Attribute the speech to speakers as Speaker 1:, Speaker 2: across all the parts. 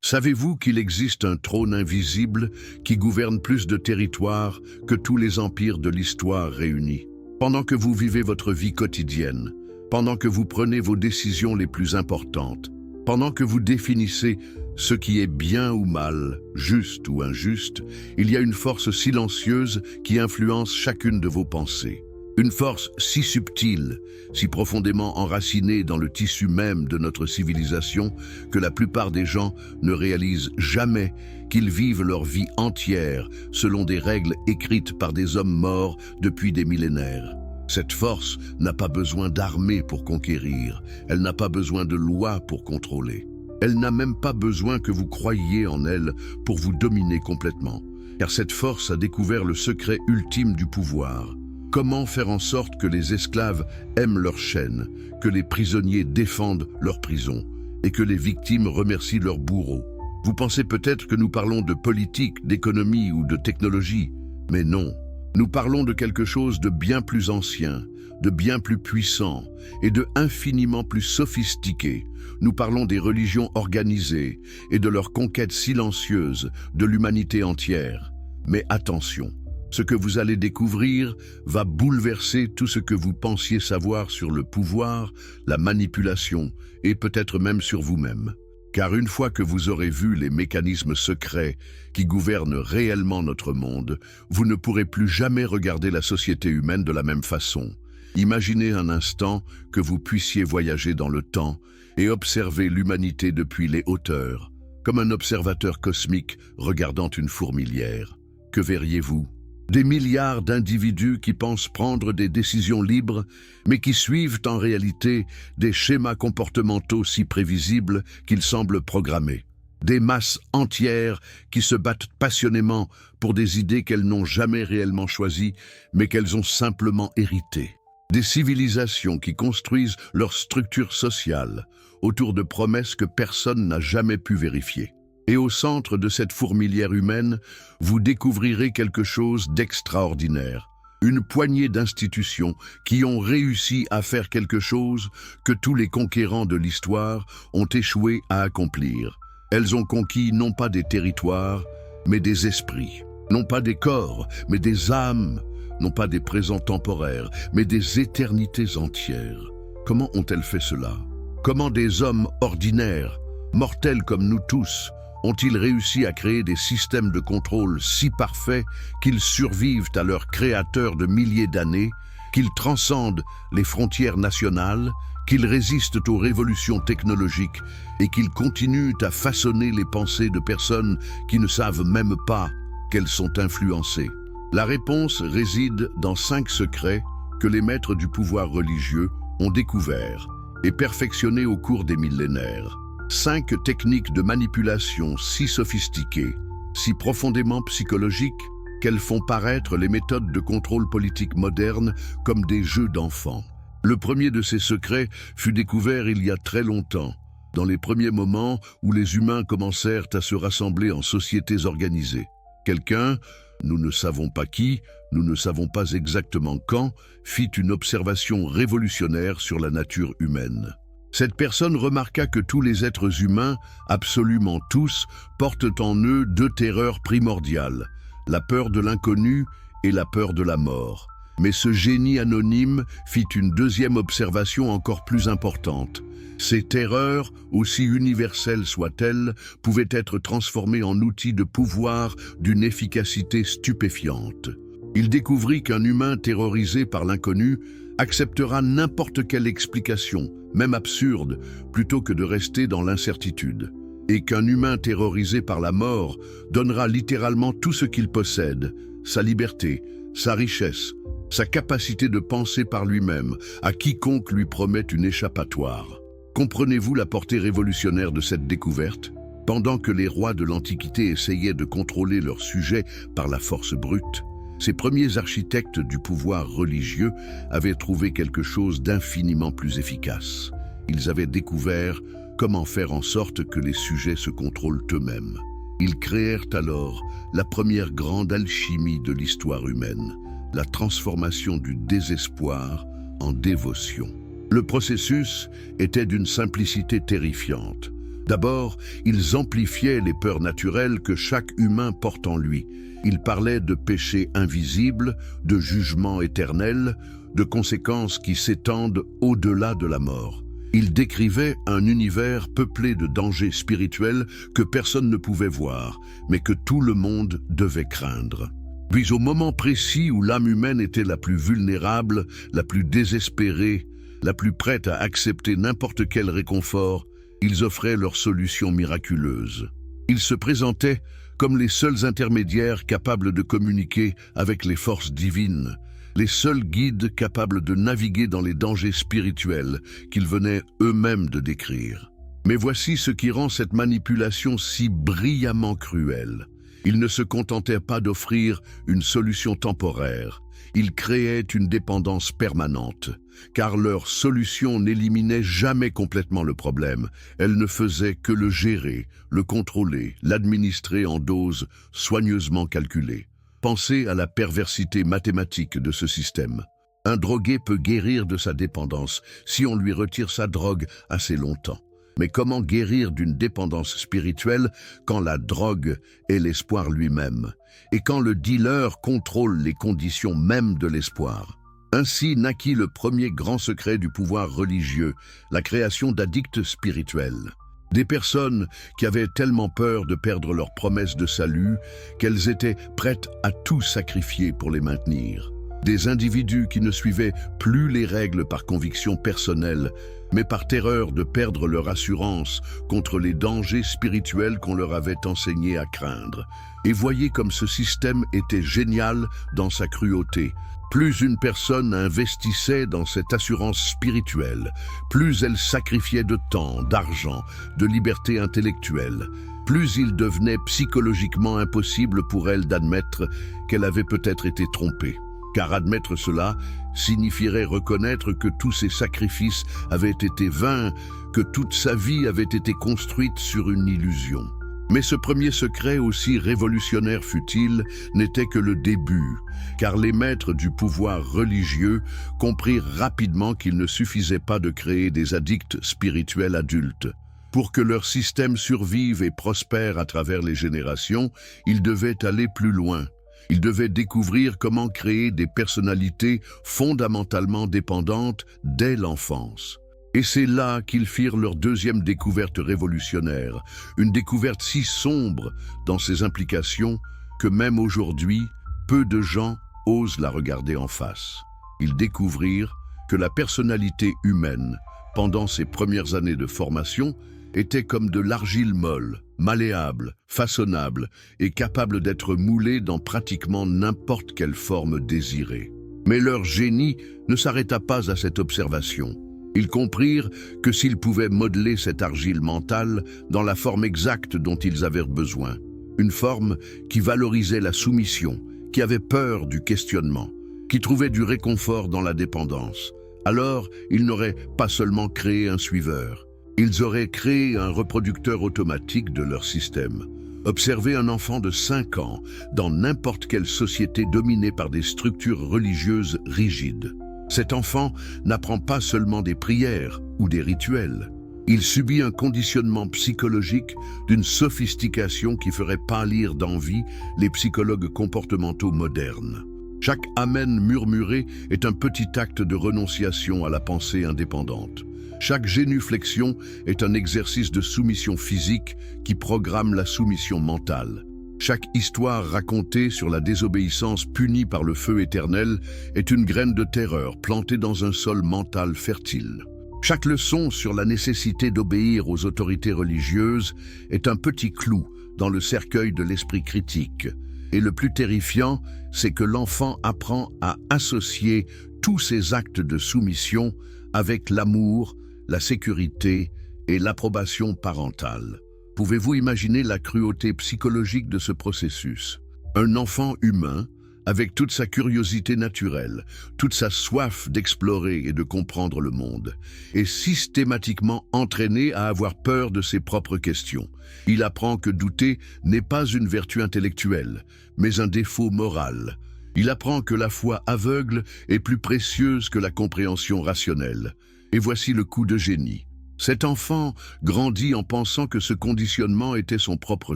Speaker 1: Savez-vous qu'il existe un trône invisible qui gouverne plus de territoires que tous les empires de l'histoire réunis? Pendant que vous vivez votre vie quotidienne, pendant que vous prenez vos décisions les plus importantes, pendant que vous définissez ce qui est bien ou mal, juste ou injuste, il y a une force silencieuse qui influence chacune de vos pensées. Une force si subtile, si profondément enracinée dans le tissu même de notre civilisation que la plupart des gens ne réalisent jamais qu'ils vivent leur vie entière selon des règles écrites par des hommes morts depuis des millénaires. Cette force n'a pas besoin d'armée pour conquérir, elle n'a pas besoin de lois pour contrôler. Elle n'a même pas besoin que vous croyiez en elle pour vous dominer complètement, car cette force a découvert le secret ultime du pouvoir. Comment faire en sorte que les esclaves aiment leur chaîne, que les prisonniers défendent leur prison et que les victimes remercient leurs bourreaux? Vous pensez peut-être que nous parlons de politique, d'économie ou de technologie, mais non. Nous parlons de quelque chose de bien plus ancien, de bien plus puissant et de infiniment plus sophistiqué. Nous parlons des religions organisées et de leur conquête silencieuse de l'humanité entière. Mais attention, ce que vous allez découvrir va bouleverser tout ce que vous pensiez savoir sur le pouvoir, la manipulation et peut-être même sur vous-même. Car une fois que vous aurez vu les mécanismes secrets qui gouvernent réellement notre monde, vous ne pourrez plus jamais regarder la société humaine de la même façon. Imaginez un instant que vous puissiez voyager dans le temps et observer l'humanité depuis les hauteurs, comme un observateur cosmique regardant une fourmilière. Que verriez-vous? Des milliards d'individus qui pensent prendre des décisions libres, mais qui suivent en réalité des schémas comportementaux si prévisibles qu'ils semblent programmés. Des masses entières qui se battent passionnément pour des idées qu'elles n'ont jamais réellement choisies, mais qu'elles ont simplement héritées. Des civilisations qui construisent leur structure sociale autour de promesses que personne n'a jamais pu vérifier. Et au centre de cette fourmilière humaine, vous découvrirez quelque chose d'extraordinaire. Une poignée d'institutions qui ont réussi à faire quelque chose que tous les conquérants de l'histoire ont échoué à accomplir. Elles ont conquis non pas des territoires, mais des esprits. Non pas des corps, mais des âmes. Non pas des présents temporaires, mais des éternités entières. Comment ont-elles fait cela? Comment des hommes ordinaires, mortels comme nous tous, ont-ils réussi à créer des systèmes de contrôle si parfaits qu'ils survivent à leurs créateurs de milliers d'années, qu'ils transcendent les frontières nationales, qu'ils résistent aux révolutions technologiques et qu'ils continuent à façonner les pensées de personnes qui ne savent même pas qu'elles sont influencées? La réponse réside dans 5 secrets que les maîtres du pouvoir religieux ont découverts et perfectionnés au cours des millénaires. 5 techniques de manipulation si sophistiquées, si profondément psychologiques, qu'elles font paraître les méthodes de contrôle politique modernes comme des jeux d'enfants. Le premier de ces secrets fut découvert il y a très longtemps, dans les premiers moments où les humains commencèrent à se rassembler en sociétés organisées. Quelqu'un, nous ne savons pas qui, nous ne savons pas exactement quand, fit une observation révolutionnaire sur la nature humaine. Cette personne remarqua que tous les êtres humains, absolument tous, portent en eux 2 terreurs primordiales, la peur de l'inconnu et la peur de la mort. Mais ce génie anonyme fit une deuxième observation encore plus importante. Ces terreurs, aussi universelles soient-elles, pouvaient être transformées en outils de pouvoir d'une efficacité stupéfiante. Il découvrit qu'un humain terrorisé par l'inconnu acceptera n'importe quelle explication, même absurde, plutôt que de rester dans l'incertitude. Et qu'un humain terrorisé par la mort donnera littéralement tout ce qu'il possède, sa liberté, sa richesse, sa capacité de penser par lui-même, à quiconque lui promet une échappatoire. Comprenez-vous la portée révolutionnaire de cette découverte? Pendant que les rois de l'Antiquité essayaient de contrôler leurs sujets par la force brute, ces premiers architectes du pouvoir religieux avaient trouvé quelque chose d'infiniment plus efficace. Ils avaient découvert comment faire en sorte que les sujets se contrôlent eux-mêmes. Ils créèrent alors la première grande alchimie de l'histoire humaine, la transformation du désespoir en dévotion. Le processus était d'une simplicité terrifiante. D'abord, ils amplifiaient les peurs naturelles que chaque humain porte en lui. Ils parlaient de péchés invisibles, de jugements éternels, de conséquences qui s'étendent au-delà de la mort. Ils décrivaient un univers peuplé de dangers spirituels que personne ne pouvait voir, mais que tout le monde devait craindre. Puis au moment précis où l'âme humaine était la plus vulnérable, la plus désespérée, la plus prête à accepter n'importe quel réconfort, ils offraient leur solution miraculeuse. Ils se présentaient comme les seuls intermédiaires capables de communiquer avec les forces divines, les seuls guides capables de naviguer dans les dangers spirituels qu'ils venaient eux-mêmes de décrire. Mais voici ce qui rend cette manipulation si brillamment cruelle. Ils ne se contentaient pas d'offrir une solution temporaire, ils créaient une dépendance permanente, car leur solution n'éliminait jamais complètement le problème, elle ne faisait que le gérer, le contrôler, l'administrer en doses soigneusement calculées. Pensez à la perversité mathématique de ce système. Un drogué peut guérir de sa dépendance si on lui retire sa drogue assez longtemps. Mais comment guérir d'une dépendance spirituelle quand la drogue est l'espoir lui-même et quand le dealer contrôle les conditions mêmes de l'espoir? Ainsi naquit le premier grand secret du pouvoir religieux, la création d'addicts spirituels. Des personnes qui avaient tellement peur de perdre leurs promesses de salut qu'elles étaient prêtes à tout sacrifier pour les maintenir. Des individus qui ne suivaient plus les règles par conviction personnelle, mais par terreur de perdre leur assurance contre les dangers spirituels qu'on leur avait enseigné à craindre. Et voyez comme ce système était génial dans sa cruauté. Plus une personne investissait dans cette assurance spirituelle, plus elle sacrifiait de temps, d'argent, de liberté intellectuelle, plus il devenait psychologiquement impossible pour elle d'admettre qu'elle avait peut-être été trompée. Car admettre cela signifierait reconnaître que tous ses sacrifices avaient été vains, que toute sa vie avait été construite sur une illusion. Mais ce premier secret, aussi révolutionnaire fut-il, n'était que le début, car les maîtres du pouvoir religieux comprirent rapidement qu'il ne suffisait pas de créer des addicts spirituels adultes. Pour que leur système survive et prospère à travers les générations, ils devaient aller plus loin. Ils devaient découvrir comment créer des personnalités fondamentalement dépendantes dès l'enfance. Et c'est là qu'ils firent leur deuxième découverte révolutionnaire, une découverte si sombre dans ses implications que même aujourd'hui, peu de gens osent la regarder en face. Ils découvrirent que la personnalité humaine, pendant ses premières années de formation, était comme de l'argile molle, malléable, façonnable et capable d'être moulée dans pratiquement n'importe quelle forme désirée. Mais leur génie ne s'arrêta pas à cette observation. Ils comprirent que s'ils pouvaient modeler cette argile mentale dans la forme exacte dont ils avaient besoin, une forme qui valorisait la soumission, qui avait peur du questionnement, qui trouvait du réconfort dans la dépendance, alors ils n'auraient pas seulement créé un suiveur, ils auraient créé un reproducteur automatique de leur système. Observez un enfant de 5 ans dans n'importe quelle société dominée par des structures religieuses rigides. Cet enfant n'apprend pas seulement des prières ou des rituels. Il subit un conditionnement psychologique d'une sophistication qui ferait pâlir d'envie les psychologues comportementaux modernes. Chaque amen murmuré est un petit acte de renonciation à la pensée indépendante. Chaque génuflexion est un exercice de soumission physique qui programme la soumission mentale. Chaque histoire racontée sur la désobéissance punie par le feu éternel est une graine de terreur plantée dans un sol mental fertile. Chaque leçon sur la nécessité d'obéir aux autorités religieuses est un petit clou dans le cercueil de l'esprit critique. Et le plus terrifiant, c'est que l'enfant apprend à associer tous ces actes de soumission avec l'amour, la sécurité et l'approbation parentale. Pouvez-vous imaginer la cruauté psychologique de ce processus? Un enfant humain, avec toute sa curiosité naturelle, toute sa soif d'explorer et de comprendre le monde, est systématiquement entraîné à avoir peur de ses propres questions. Il apprend que douter n'est pas une vertu intellectuelle, mais un défaut moral. Il apprend que la foi aveugle est plus précieuse que la compréhension rationnelle. Et voici le coup de génie. Cet enfant grandit en pensant que ce conditionnement était son propre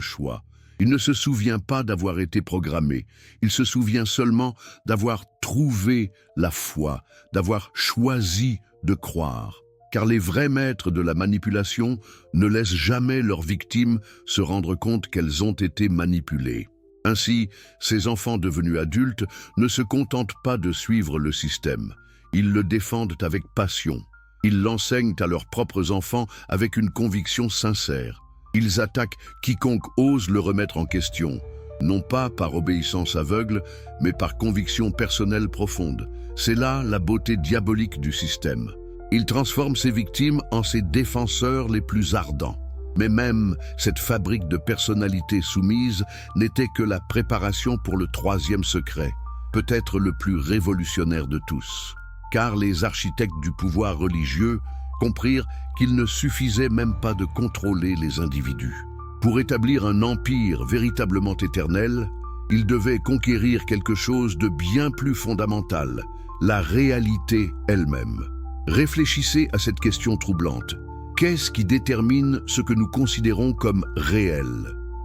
Speaker 1: choix. Il ne se souvient pas d'avoir été programmé, il se souvient seulement d'avoir trouvé la foi, d'avoir choisi de croire. Car les vrais maîtres de la manipulation ne laissent jamais leurs victimes se rendre compte qu'elles ont été manipulées. Ainsi, ces enfants devenus adultes ne se contentent pas de suivre le système. Ils le défendent avec passion. Ils l'enseignent à leurs propres enfants avec une conviction sincère. Ils attaquent quiconque ose le remettre en question, non pas par obéissance aveugle, mais par conviction personnelle profonde. C'est là la beauté diabolique du système. Il transforme ses victimes en ses défenseurs les plus ardents. Mais même cette fabrique de personnalités soumises n'était que la préparation pour le troisième secret, peut-être le plus révolutionnaire de tous. Car les architectes du pouvoir religieux comprirent qu'il ne suffisait même pas de contrôler les individus. Pour établir un empire véritablement éternel, ils devaient conquérir quelque chose de bien plus fondamental, la réalité elle-même. Réfléchissez à cette question troublante. Qu'est-ce qui détermine ce que nous considérons comme réel?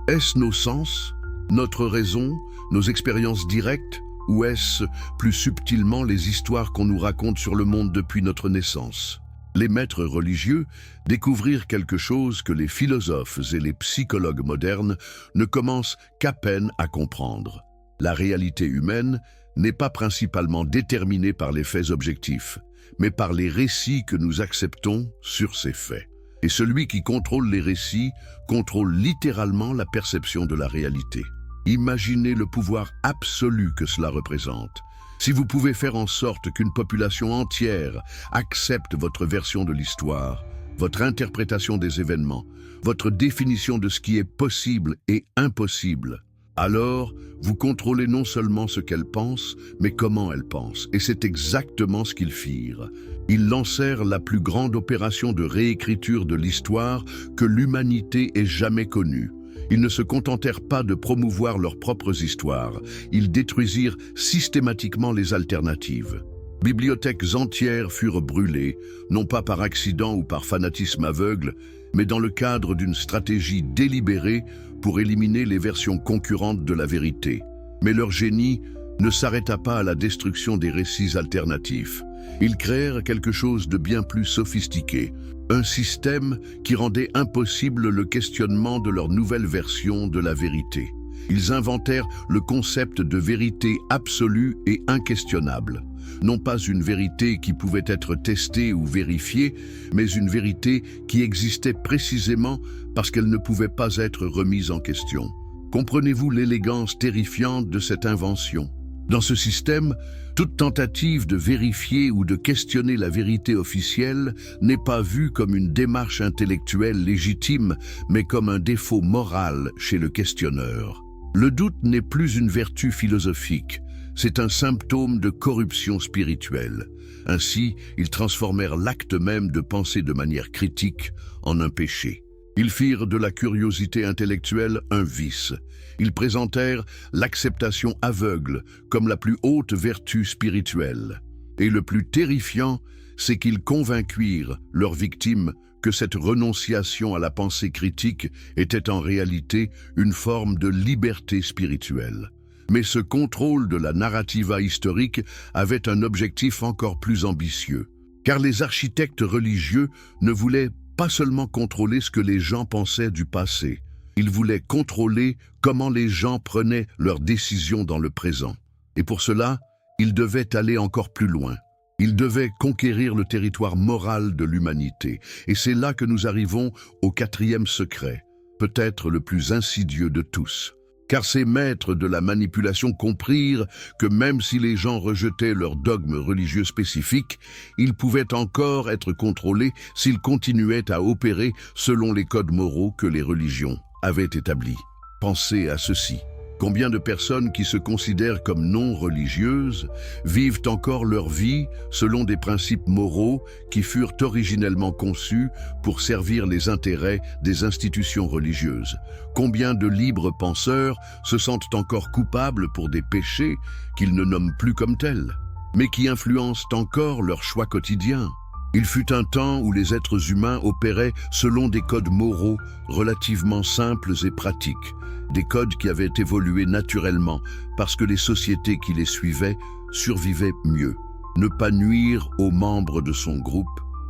Speaker 1: Est-ce nos sens, notre raison, nos expériences directes, ou est-ce plus subtilement les histoires qu'on nous raconte sur le monde depuis notre naissance? Les maîtres religieux découvrirent quelque chose que les philosophes et les psychologues modernes ne commencent qu'à peine à comprendre. La réalité humaine n'est pas principalement déterminée par les faits objectifs, mais par les récits que nous acceptons sur ces faits. Et celui qui contrôle les récits contrôle littéralement la perception de la réalité. Imaginez le pouvoir absolu que cela représente. Si vous pouvez faire en sorte qu'une population entière accepte votre version de l'histoire, votre interprétation des événements, votre définition de ce qui est possible et impossible, alors vous contrôlez non seulement ce qu'elle pense, mais comment elle pense. Et c'est exactement ce qu'ils firent. Ils lancèrent la plus grande opération de réécriture de l'histoire que l'humanité ait jamais connue. Ils ne se contentèrent pas de promouvoir leurs propres histoires, ils détruisirent systématiquement les alternatives. Bibliothèques entières furent brûlées, non pas par accident ou par fanatisme aveugle, mais dans le cadre d'une stratégie délibérée pour éliminer les versions concurrentes de la vérité. Mais leur génie ne s'arrêta pas à la destruction des récits alternatifs. Ils créèrent quelque chose de bien plus sophistiqué, un système qui rendait impossible le questionnement de leur nouvelle version de la vérité. Ils inventèrent le concept de vérité absolue et inquestionnable. Non pas une vérité qui pouvait être testée ou vérifiée, mais une vérité qui existait précisément parce qu'elle ne pouvait pas être remise en question. Comprenez-vous l'élégance terrifiante de cette invention? Dans ce système, toute tentative de vérifier ou de questionner la vérité officielle n'est pas vue comme une démarche intellectuelle légitime, mais comme un défaut moral chez le questionneur. Le doute n'est plus une vertu philosophique, c'est un symptôme de corruption spirituelle. Ainsi, ils transformèrent l'acte même de penser de manière critique en un péché. Ils firent de la curiosité intellectuelle un vice. Ils présentèrent l'acceptation aveugle comme la plus haute vertu spirituelle. Et le plus terrifiant, c'est qu'ils convainquirent leurs victimes que cette renonciation à la pensée critique était en réalité une forme de liberté spirituelle. Mais ce contrôle de la narrativa historique avait un objectif encore plus ambitieux, car les architectes religieux ne voulaient pas seulement contrôler ce que les gens pensaient du passé, ils voulaient contrôler comment les gens prenaient leurs décisions dans le présent. Et pour cela, ils devaient aller encore plus loin. Ils devaient conquérir le territoire moral de l'humanité. Et c'est là que nous arrivons au quatrième secret, peut-être le plus insidieux de tous. Car ces maîtres de la manipulation comprirent que même si les gens rejetaient leurs dogmes religieux spécifiques, ils pouvaient encore être contrôlés s'ils continuaient à opérer selon les codes moraux que les religions avaient établis. Pensez à ceci. Combien de personnes qui se considèrent comme non religieuses vivent encore leur vie selon des principes moraux qui furent originellement conçus pour servir les intérêts des institutions religieuses? Combien de libres penseurs se sentent encore coupables pour des péchés qu'ils ne nomment plus comme tels, mais qui influencent encore leurs choix quotidiens? Il fut un temps où les êtres humains opéraient selon des codes moraux relativement simples et pratiques, des codes qui avaient évolué naturellement parce que les sociétés qui les suivaient survivaient mieux. Ne pas nuire aux membres de son groupe,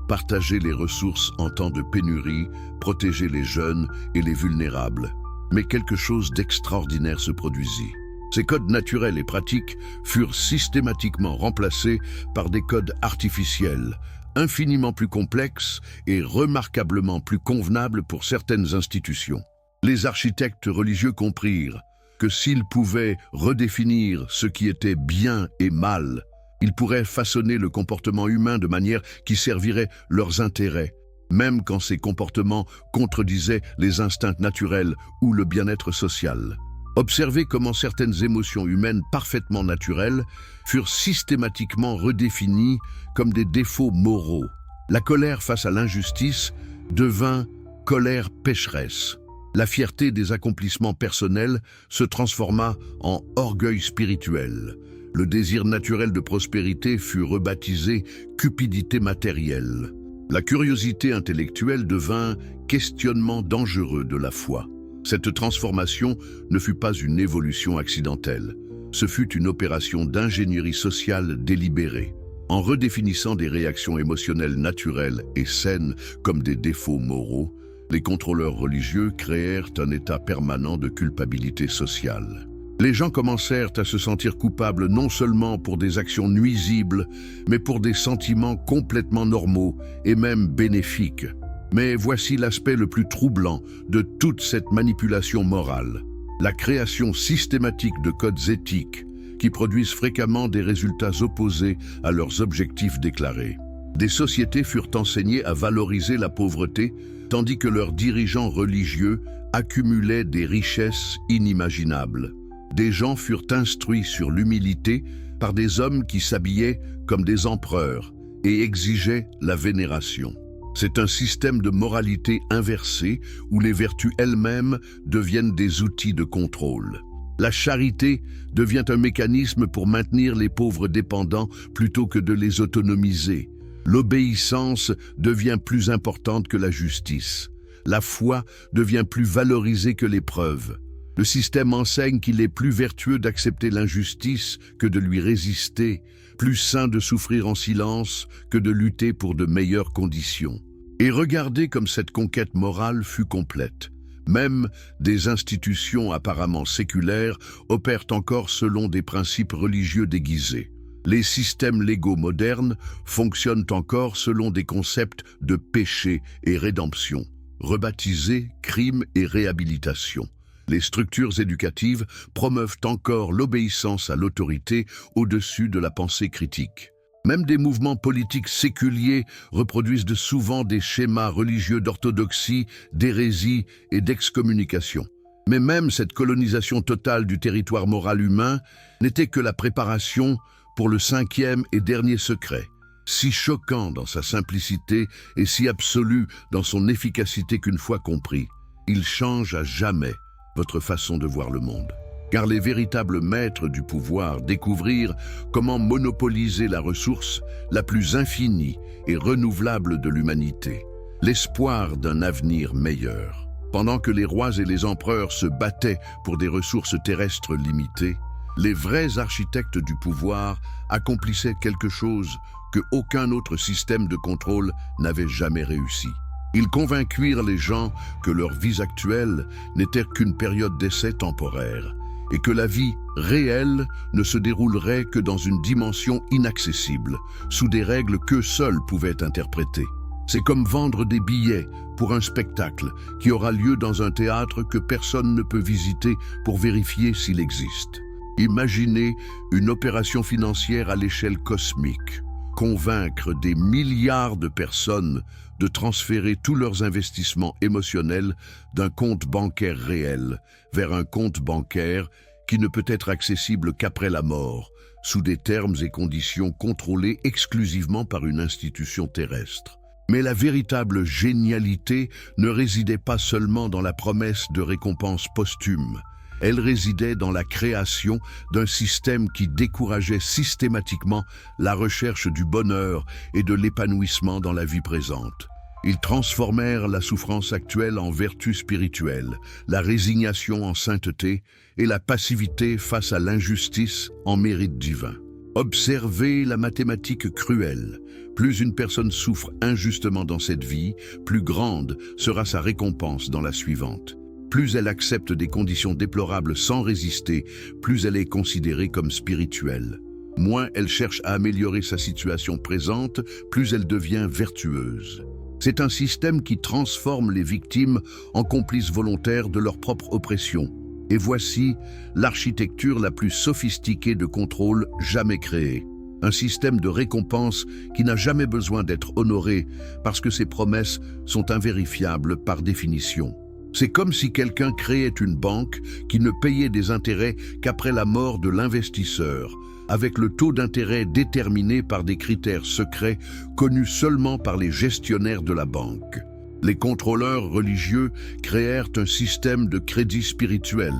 Speaker 1: partager les ressources en temps de pénurie, protéger les jeunes et les vulnérables. Mais quelque chose d'extraordinaire se produisit. Ces codes naturels et pratiques furent systématiquement remplacés par des codes artificiels, infiniment plus complexes et remarquablement plus convenables pour certaines institutions. Les architectes religieux comprirent que s'ils pouvaient redéfinir ce qui était bien et mal, ils pourraient façonner le comportement humain de manière qui servirait leurs intérêts, même quand ces comportements contredisaient les instincts naturels ou le bien-être social. Observez comment certaines émotions humaines parfaitement naturelles furent systématiquement redéfinies comme des défauts moraux. La colère face à l'injustice devint colère pécheresse. La fierté des accomplissements personnels se transforma en orgueil spirituel. Le désir naturel de prospérité fut rebaptisé cupidité matérielle. La curiosité intellectuelle devint questionnement dangereux de la foi. Cette transformation ne fut pas une évolution accidentelle. Ce fut une opération d'ingénierie sociale délibérée. En redéfinissant des réactions émotionnelles naturelles et saines comme des défauts moraux, les contrôleurs religieux créèrent un état permanent de culpabilité sociale. Les gens commencèrent à se sentir coupables non seulement pour des actions nuisibles, mais pour des sentiments complètement normaux et même bénéfiques. Mais voici l'aspect le plus troublant de toute cette manipulation morale. La création systématique de codes éthiques qui produisent fréquemment des résultats opposés à leurs objectifs déclarés. Des sociétés furent enseignées à valoriser la pauvreté, tandis que leurs dirigeants religieux accumulaient des richesses inimaginables. Des gens furent instruits sur l'humilité par des hommes qui s'habillaient comme des empereurs et exigeaient la vénération. C'est un système de moralité inversée où les vertus elles-mêmes deviennent des outils de contrôle. La charité devient un mécanisme pour maintenir les pauvres dépendants plutôt que de les autonomiser. L'obéissance devient plus importante que la justice. La foi devient plus valorisée que les preuves. Le système enseigne qu'il est plus vertueux d'accepter l'injustice que de lui résister, plus sain de souffrir en silence que de lutter pour de meilleures conditions. Et regardez comme cette conquête morale fut complète. Même des institutions apparemment séculaires opèrent encore selon des principes religieux déguisés. Les systèmes légaux modernes fonctionnent encore selon des concepts de péché et rédemption, rebaptisés crime et réhabilitation. Les structures éducatives promeuvent encore l'obéissance à l'autorité au-dessus de la pensée critique. Même des mouvements politiques séculiers reproduisent de souvent des schémas religieux d'orthodoxie, d'hérésie et d'excommunication. Mais même cette colonisation totale du territoire moral humain n'était que la préparation pour le cinquième et dernier secret, si choquant dans sa simplicité et si absolu dans son efficacité qu'une fois compris, il change à jamais votre façon de voir le monde. Car les véritables maîtres du pouvoir découvrirent comment monopoliser la ressource la plus infinie et renouvelable de l'humanité, l'espoir d'un avenir meilleur. Pendant que les rois et les empereurs se battaient pour des ressources terrestres limitées, les vrais architectes du pouvoir accomplissaient quelque chose que aucun autre système de contrôle n'avait jamais réussi. Ils convainquirent les gens que leur vie actuelle n'était qu'une période d'essai temporaire et que la vie réelle ne se déroulerait que dans une dimension inaccessible, sous des règles qu'eux seuls pouvaient interpréter. C'est comme vendre des billets pour un spectacle qui aura lieu dans un théâtre que personne ne peut visiter pour vérifier s'il existe. Imaginez une opération financière à l'échelle cosmique. Convaincre des milliards de personnes de transférer tous leurs investissements émotionnels d'un compte bancaire réel vers un compte bancaire qui ne peut être accessible qu'après la mort, sous des termes et conditions contrôlés exclusivement par une institution terrestre. Mais la véritable génialité ne résidait pas seulement dans la promesse de récompenses posthumes. Elle résidait dans la création d'un système qui décourageait systématiquement la recherche du bonheur et de l'épanouissement dans la vie présente. Ils transformèrent la souffrance actuelle en vertu spirituelle, la résignation en sainteté et la passivité face à l'injustice en mérite divin. Observez la mathématique cruelle. Plus une personne souffre injustement dans cette vie, plus grande sera sa récompense dans la suivante. Plus elle accepte des conditions déplorables sans résister, plus elle est considérée comme spirituelle. Moins elle cherche à améliorer sa situation présente, plus elle devient vertueuse. C'est un système qui transforme les victimes en complices volontaires de leur propre oppression. Et voici l'architecture la plus sophistiquée de contrôle jamais créée. Un système de récompense qui n'a jamais besoin d'être honoré parce que ses promesses sont invérifiables par définition. C'est comme si quelqu'un créait une banque qui ne payait des intérêts qu'après la mort de l'investisseur, avec le taux d'intérêt déterminé par des critères secrets connus seulement par les gestionnaires de la banque. Les contrôleurs religieux créèrent un système de crédit spirituel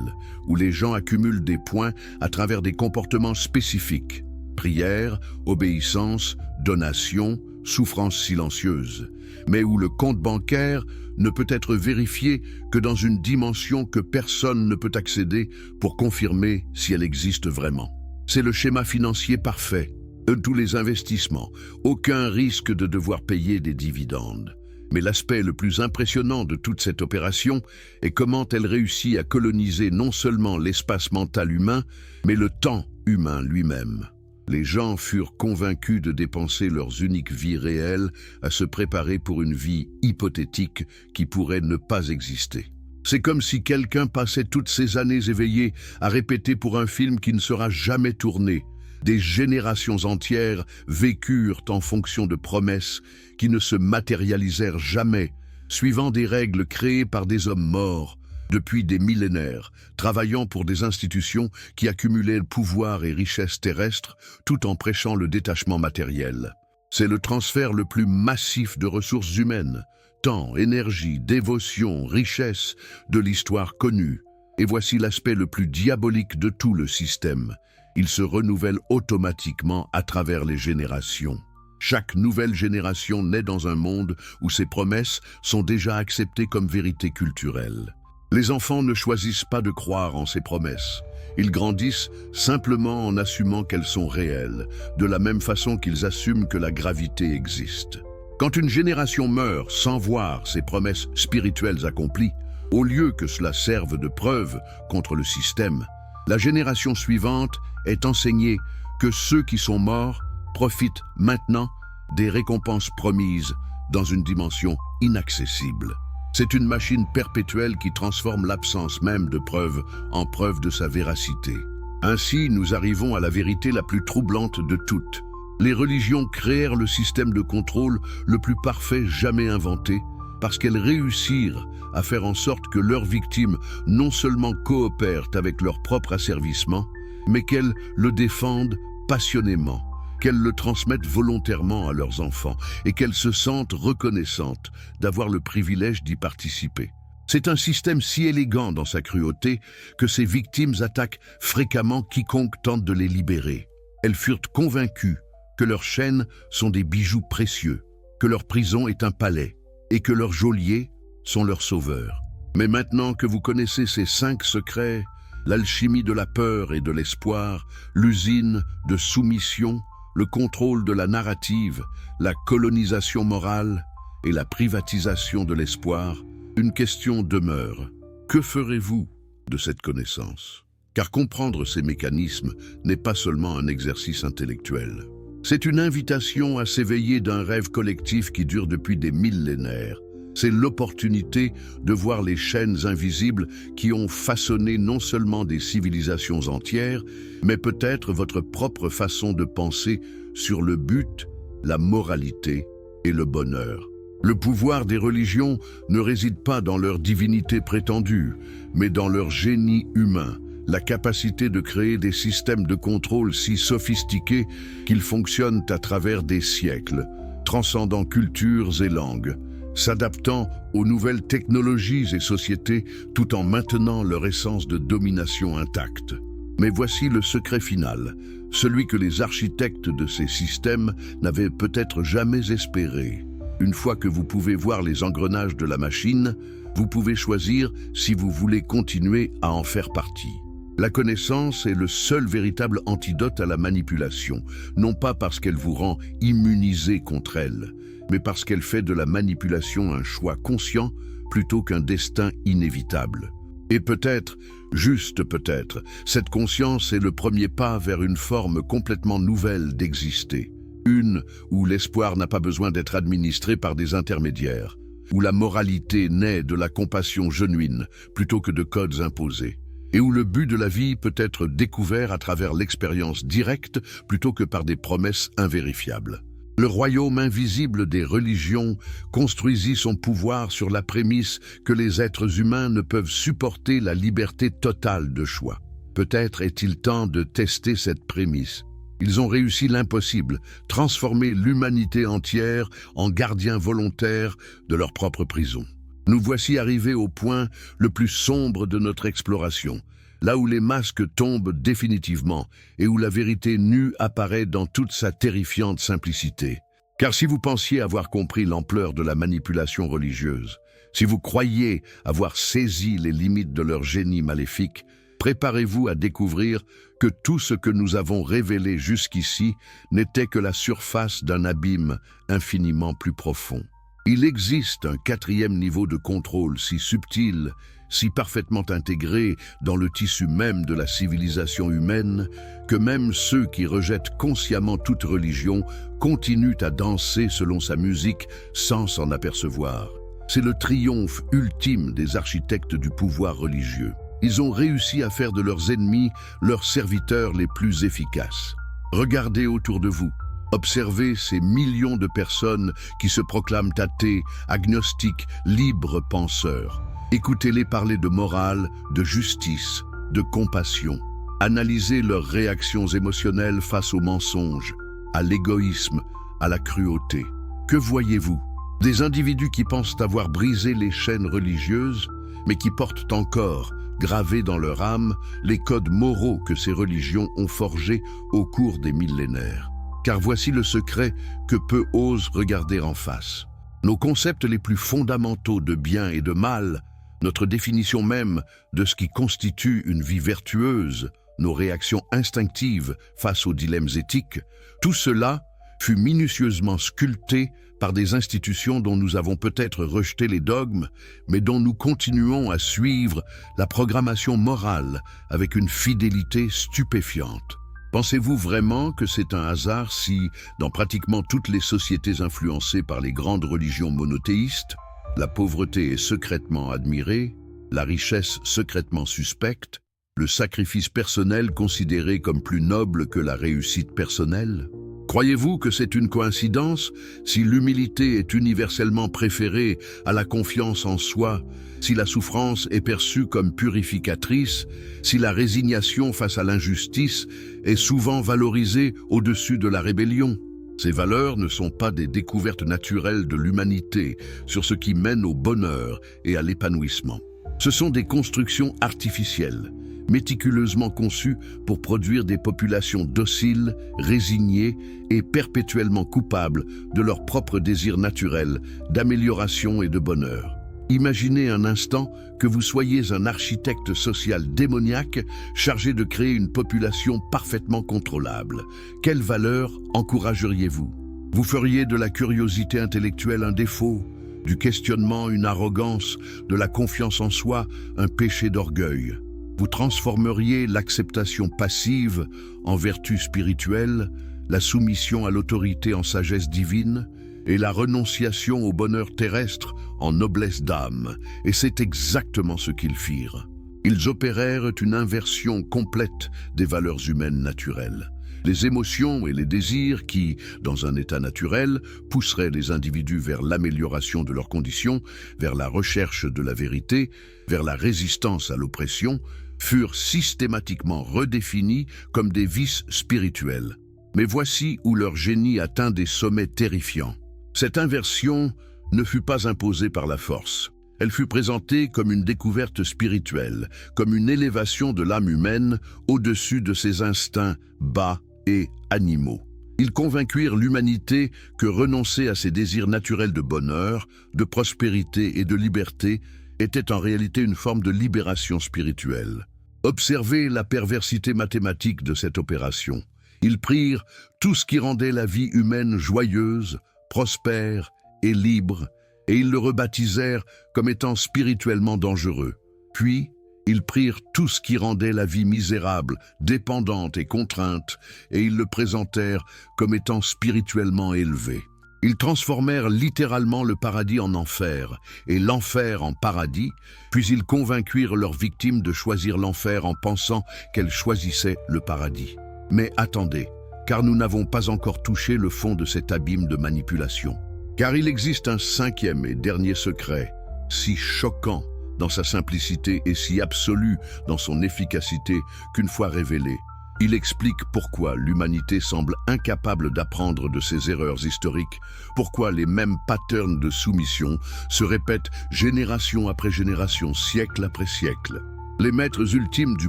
Speaker 1: où les gens accumulent des points à travers des comportements spécifiques. Prière, obéissance, donation, souffrance silencieuse, mais où le compte bancaire ne peut être vérifié que dans une dimension que personne ne peut accéder pour confirmer si elle existe vraiment. C'est le schéma financier parfait. De tous les investissements, aucun risque de devoir payer des dividendes. Mais l'aspect le plus impressionnant de toute cette opération est comment elle réussit à coloniser non seulement l'espace mental humain, mais le temps humain lui-même. Les gens furent convaincus de dépenser leurs uniques vies réelles à se préparer pour une vie hypothétique qui pourrait ne pas exister. C'est comme si quelqu'un passait toutes ces années éveillées à répéter pour un film qui ne sera jamais tourné. Des générations entières vécurent en fonction de promesses qui ne se matérialisèrent jamais, suivant des règles créées par des hommes morts depuis des millénaires, travaillant pour des institutions qui accumulaient pouvoir et richesses terrestres tout en prêchant le détachement matériel. C'est le transfert le plus massif de ressources humaines, temps, énergie, dévotion, richesse de l'histoire connue. Et voici l'aspect le plus diabolique de tout le système. Il se renouvelle automatiquement à travers les générations. Chaque nouvelle génération naît dans un monde où ces promesses sont déjà acceptées comme vérité culturelle. Les enfants ne choisissent pas de croire en ces promesses. Ils grandissent simplement en assumant qu'elles sont réelles, de la même façon qu'ils assument que la gravité existe. Quand une génération meurt sans voir ses promesses spirituelles accomplies, au lieu que cela serve de preuve contre le système, la génération suivante est enseignée que ceux qui sont morts profitent maintenant des récompenses promises dans une dimension inaccessible. C'est une machine perpétuelle qui transforme l'absence même de preuve en preuve de sa véracité. Ainsi, nous arrivons à la vérité la plus troublante de toutes. Les religions créèrent le système de contrôle le plus parfait jamais inventé, parce qu'elles réussirent à faire en sorte que leurs victimes non seulement coopèrent avec leur propre asservissement, mais qu'elles le défendent passionnément, qu'elles le transmettent volontairement à leurs enfants et qu'elles se sentent reconnaissantes d'avoir le privilège d'y participer. C'est un système si élégant dans sa cruauté que ces victimes attaquent fréquemment quiconque tente de les libérer. Elles furent convaincues que leurs chaînes sont des bijoux précieux, que leur prison est un palais et que leurs geôliers sont leurs sauveurs. Mais maintenant que vous connaissez ces 5 secrets, l'alchimie de la peur et de l'espoir, l'usine de soumission, le contrôle de la narrative, la colonisation morale et la privatisation de l'espoir, une question demeure. Que ferez-vous de cette connaissance? Car comprendre ces mécanismes n'est pas seulement un exercice intellectuel. C'est une invitation à s'éveiller d'un rêve collectif qui dure depuis des millénaires. C'est l'opportunité de voir les chaînes invisibles qui ont façonné non seulement des civilisations entières, mais peut-être votre propre façon de penser sur le but, la moralité et le bonheur. Le pouvoir des religions ne réside pas dans leur divinité prétendue, mais dans leur génie humain, la capacité de créer des systèmes de contrôle si sophistiqués qu'ils fonctionnent à travers des siècles, transcendant cultures et langues. s'adaptant aux nouvelles technologies et sociétés tout en maintenant leur essence de domination intacte. Mais voici le secret final, celui que les architectes de ces systèmes n'avaient peut-être jamais espéré. Une fois que vous pouvez voir les engrenages de la machine, vous pouvez choisir si vous voulez continuer à en faire partie. La connaissance est le seul véritable antidote à la manipulation, non pas parce qu'elle vous rend immunisé contre elle, mais parce qu'elle fait de la manipulation un choix conscient plutôt qu'un destin inévitable. Et peut-être, juste peut-être, cette conscience est le premier pas vers une forme complètement nouvelle d'exister. Une où l'espoir n'a pas besoin d'être administré par des intermédiaires, où la moralité naît de la compassion genuine plutôt que de codes imposés, et où le but de la vie peut être découvert à travers l'expérience directe plutôt que par des promesses invérifiables. Le royaume invisible des religions construisit son pouvoir sur la prémisse que les êtres humains ne peuvent supporter la liberté totale de choix. Peut-être est-il temps de tester cette prémisse. Ils ont réussi l'impossible, transformer l'humanité entière en gardiens volontaires de leur propre prison. Nous voici arrivés au point le plus sombre de notre exploration, là où les masques tombent définitivement et où la vérité nue apparaît dans toute sa terrifiante simplicité. Car si vous pensiez avoir compris l'ampleur de la manipulation religieuse, si vous croyiez avoir saisi les limites de leur génie maléfique, préparez-vous à découvrir que tout ce que nous avons révélé jusqu'ici n'était que la surface d'un abîme infiniment plus profond. Il existe un quatrième niveau de contrôle si subtil, si parfaitement intégré dans le tissu même de la civilisation humaine, que même ceux qui rejettent consciemment toute religion continuent à danser selon sa musique sans s'en apercevoir. C'est le triomphe ultime des architectes du pouvoir religieux. Ils ont réussi à faire de leurs ennemis leurs serviteurs les plus efficaces. Regardez autour de vous. Observez ces millions de personnes qui se proclament athées, agnostiques, libres penseurs. Écoutez-les parler de morale, de justice, de compassion. Analysez leurs réactions émotionnelles face aux mensonges, à l'égoïsme, à la cruauté. Que voyez-vous? Des individus qui pensent avoir brisé les chaînes religieuses, mais qui portent encore, gravés dans leur âme, les codes moraux que ces religions ont forgés au cours des millénaires. Car voici le secret que peu osent regarder en face. Nos concepts les plus fondamentaux de bien et de mal, notre définition même de ce qui constitue une vie vertueuse, nos réactions instinctives face aux dilemmes éthiques, tout cela fut minutieusement sculpté par des institutions dont nous avons peut-être rejeté les dogmes, mais dont nous continuons à suivre la programmation morale avec une fidélité stupéfiante. Pensez-vous vraiment que c'est un hasard si, dans pratiquement toutes les sociétés influencées par les grandes religions monothéistes, la pauvreté est secrètement admirée, la richesse secrètement suspecte, le sacrifice personnel considéré comme plus noble que la réussite personnelle? Croyez-vous que c'est une coïncidence si l'humilité est universellement préférée à la confiance en soi, si la souffrance est perçue comme purificatrice, si la résignation face à l'injustice est souvent valorisée au-dessus de la rébellion? Ces valeurs ne sont pas des découvertes naturelles de l'humanité sur ce qui mène au bonheur et à l'épanouissement. Ce sont des constructions artificielles, méticuleusement conçues pour produire des populations dociles, résignées et perpétuellement coupables de leurs propres désirs naturels d'amélioration et de bonheur. Imaginez un instant que vous soyez un architecte social démoniaque chargé de créer une population parfaitement contrôlable. Quelle valeur encourageriez-vous? Vous feriez de la curiosité intellectuelle un défaut, du questionnement une arrogance, de la confiance en soi un péché d'orgueil. Vous transformeriez l'acceptation passive en vertu spirituelle, la soumission à l'autorité en sagesse divine, et la renonciation au bonheur terrestre en noblesse d'âme, et c'est exactement ce qu'ils firent. Ils opérèrent une inversion complète des valeurs humaines naturelles. Les émotions et les désirs qui, dans un état naturel, pousseraient les individus vers l'amélioration de leurs conditions, vers la recherche de la vérité, vers la résistance à l'oppression, furent systématiquement redéfinis comme des vices spirituels. Mais voici où leur génie atteint des sommets terrifiants. Cette inversion ne fut pas imposée par la force. Elle fut présentée comme une découverte spirituelle, comme une élévation de l'âme humaine au-dessus de ses instincts bas et animaux. Ils convainquirent l'humanité que renoncer à ses désirs naturels de bonheur, de prospérité et de liberté était en réalité une forme de libération spirituelle. Observez la perversité mathématique de cette opération. Ils prirent tout ce qui rendait la vie humaine joyeuse, prospère et libre, et ils le rebaptisèrent comme étant spirituellement dangereux. Puis, ils prirent tout ce qui rendait la vie misérable, dépendante et contrainte, et ils le présentèrent comme étant spirituellement élevé. Ils transformèrent littéralement le paradis en enfer, et l'enfer en paradis, puis ils convainquirent leurs victimes de choisir l'enfer en pensant qu'elles choisissaient le paradis. Mais attendez, car nous n'avons pas encore touché le fond de cet abîme de manipulation. Car il existe un cinquième et dernier secret, si choquant dans sa simplicité et si absolu dans son efficacité qu'une fois révélé, il explique pourquoi l'humanité semble incapable d'apprendre de ses erreurs historiques, pourquoi les mêmes patterns de soumission se répètent génération après génération, siècle après siècle. Les maîtres ultimes du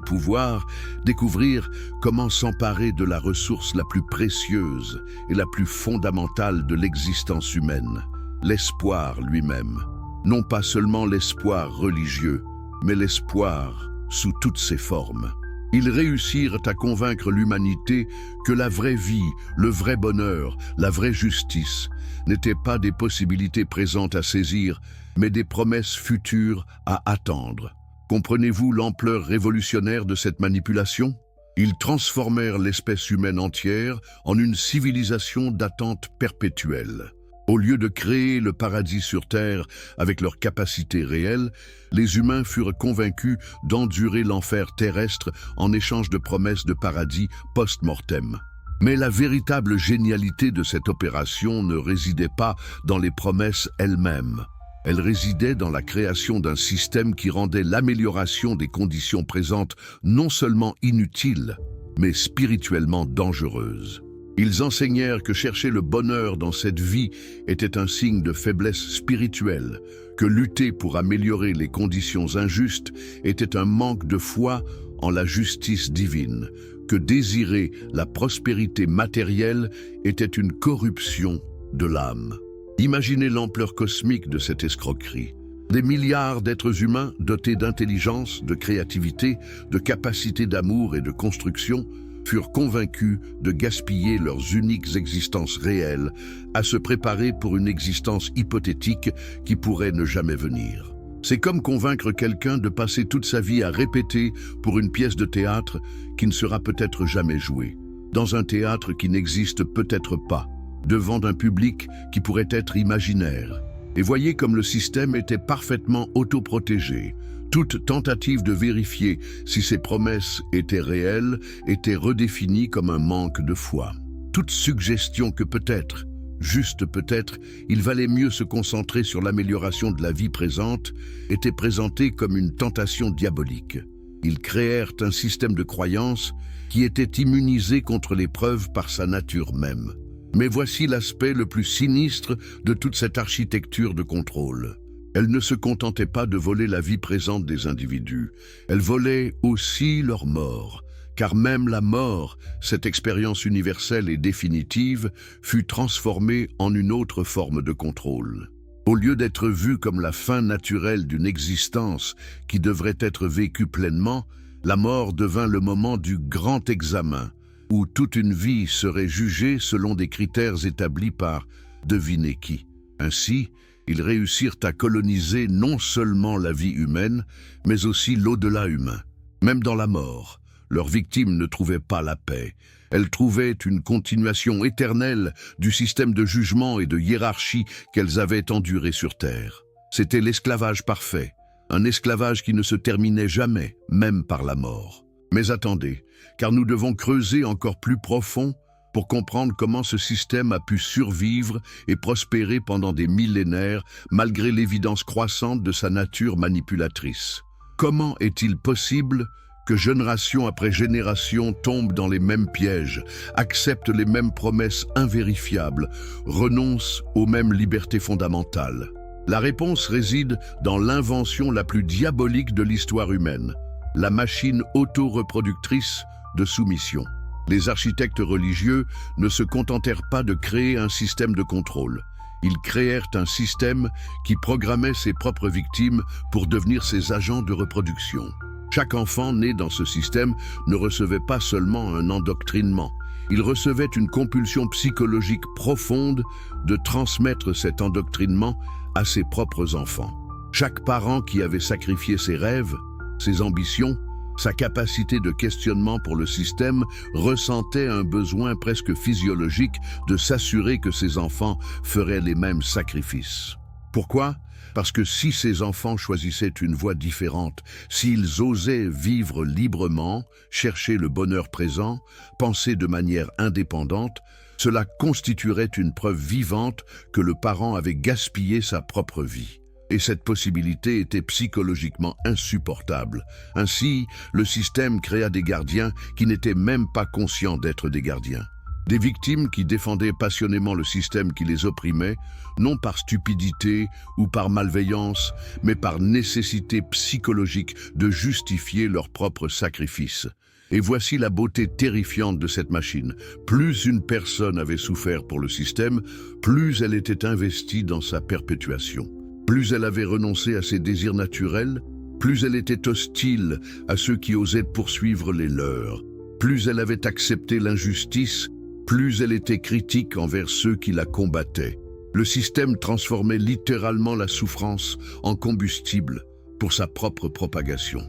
Speaker 1: pouvoir découvrirent comment s'emparer de la ressource la plus précieuse et la plus fondamentale de l'existence humaine, l'espoir lui-même. Non pas seulement l'espoir religieux, mais l'espoir sous toutes ses formes. Ils réussirent à convaincre l'humanité que la vraie vie, le vrai bonheur, la vraie justice n'étaient pas des possibilités présentes à saisir, mais des promesses futures à attendre. Comprenez-vous l'ampleur révolutionnaire de cette manipulation? Ils transformèrent l'espèce humaine entière en une civilisation d'attente perpétuelle. Au lieu de créer le paradis sur Terre avec leurs capacités réelles, les humains furent convaincus d'endurer l'enfer terrestre en échange de promesses de paradis post-mortem. Mais la véritable génialité de cette opération ne résidait pas dans les promesses elles-mêmes. Elle résidait dans la création d'un système qui rendait l'amélioration des conditions présentes non seulement inutile, mais spirituellement dangereuse. Ils enseignèrent que chercher le bonheur dans cette vie était un signe de faiblesse spirituelle, que lutter pour améliorer les conditions injustes était un manque de foi en la justice divine, que désirer la prospérité matérielle était une corruption de l'âme. Imaginez l'ampleur cosmique de cette escroquerie. Des milliards d'êtres humains dotés d'intelligence, de créativité, de capacité d'amour et de construction furent convaincus de gaspiller leurs uniques existences réelles à se préparer pour une existence hypothétique qui pourrait ne jamais venir. C'est comme convaincre quelqu'un de passer toute sa vie à répéter pour une pièce de théâtre qui ne sera peut-être jamais jouée, dans un théâtre qui n'existe peut-être pas, devant un public qui pourrait être imaginaire. Et voyez comme le système était parfaitement autoprotégé. Toute tentative de vérifier si ces promesses étaient réelles était redéfinie comme un manque de foi. Toute suggestion que peut-être, juste peut-être, il valait mieux se concentrer sur l'amélioration de la vie présente était présentée comme une tentation diabolique. Ils créèrent un système de croyances qui était immunisé contre l'épreuve par sa nature même. Mais voici l'aspect le plus sinistre de toute cette architecture de contrôle. Elle ne se contentait pas de voler la vie présente des individus, elle volait aussi leur mort, car même la mort, cette expérience universelle et définitive, fut transformée en une autre forme de contrôle. Au lieu d'être vue comme la fin naturelle d'une existence qui devrait être vécue pleinement, la mort devint le moment du grand examen, où toute une vie serait jugée selon des critères établis par devinez qui. Ainsi, ils réussirent à coloniser non seulement la vie humaine, mais aussi l'au-delà humain. Même dans la mort, leurs victimes ne trouvaient pas la paix. Elles trouvaient une continuation éternelle du système de jugement et de hiérarchie qu'elles avaient enduré sur Terre. C'était l'esclavage parfait, un esclavage qui ne se terminait jamais, même par la mort. Mais attendez, car nous devons creuser encore plus profond pour comprendre comment ce système a pu survivre et prospérer pendant des millénaires malgré l'évidence croissante de sa nature manipulatrice. Comment est-il possible que génération après génération tombe dans les mêmes pièges, accepte les mêmes promesses invérifiables, renonce aux mêmes libertés fondamentales. La réponse réside dans l'invention la plus diabolique de l'histoire humaine, la machine auto-reproductrice de soumission. Les architectes religieux ne se contentèrent pas de créer un système de contrôle. Ils créèrent un système qui programmait ses propres victimes pour devenir ses agents de reproduction. Chaque enfant né dans ce système ne recevait pas seulement un endoctrinement, il recevait une compulsion psychologique profonde de transmettre cet endoctrinement à ses propres enfants. Chaque parent qui avait sacrifié ses rêves, ses ambitions, sa capacité de questionnement pour le système ressentait un besoin presque physiologique de s'assurer que ses enfants feraient les mêmes sacrifices. Pourquoi ? Parce que si ces enfants choisissaient une voie différente, s'ils osaient vivre librement, chercher le bonheur présent, penser de manière indépendante, cela constituerait une preuve vivante que le parent avait gaspillé sa propre vie. Et cette possibilité était psychologiquement insupportable. Ainsi, le système créa des gardiens qui n'étaient même pas conscients d'être des gardiens. Des victimes qui défendaient passionnément le système qui les opprimait, non par stupidité ou par malveillance, mais par nécessité psychologique de justifier leur propre sacrifice. Et voici la beauté terrifiante de cette machine. Plus une personne avait souffert pour le système, plus elle était investie dans sa perpétuation. Plus elle avait renoncé à ses désirs naturels, plus elle était hostile à ceux qui osaient poursuivre les leurs. Plus elle avait accepté l'injustice, plus elle était critique envers ceux qui la combattaient. Le système transformait littéralement la souffrance en combustible pour sa propre propagation.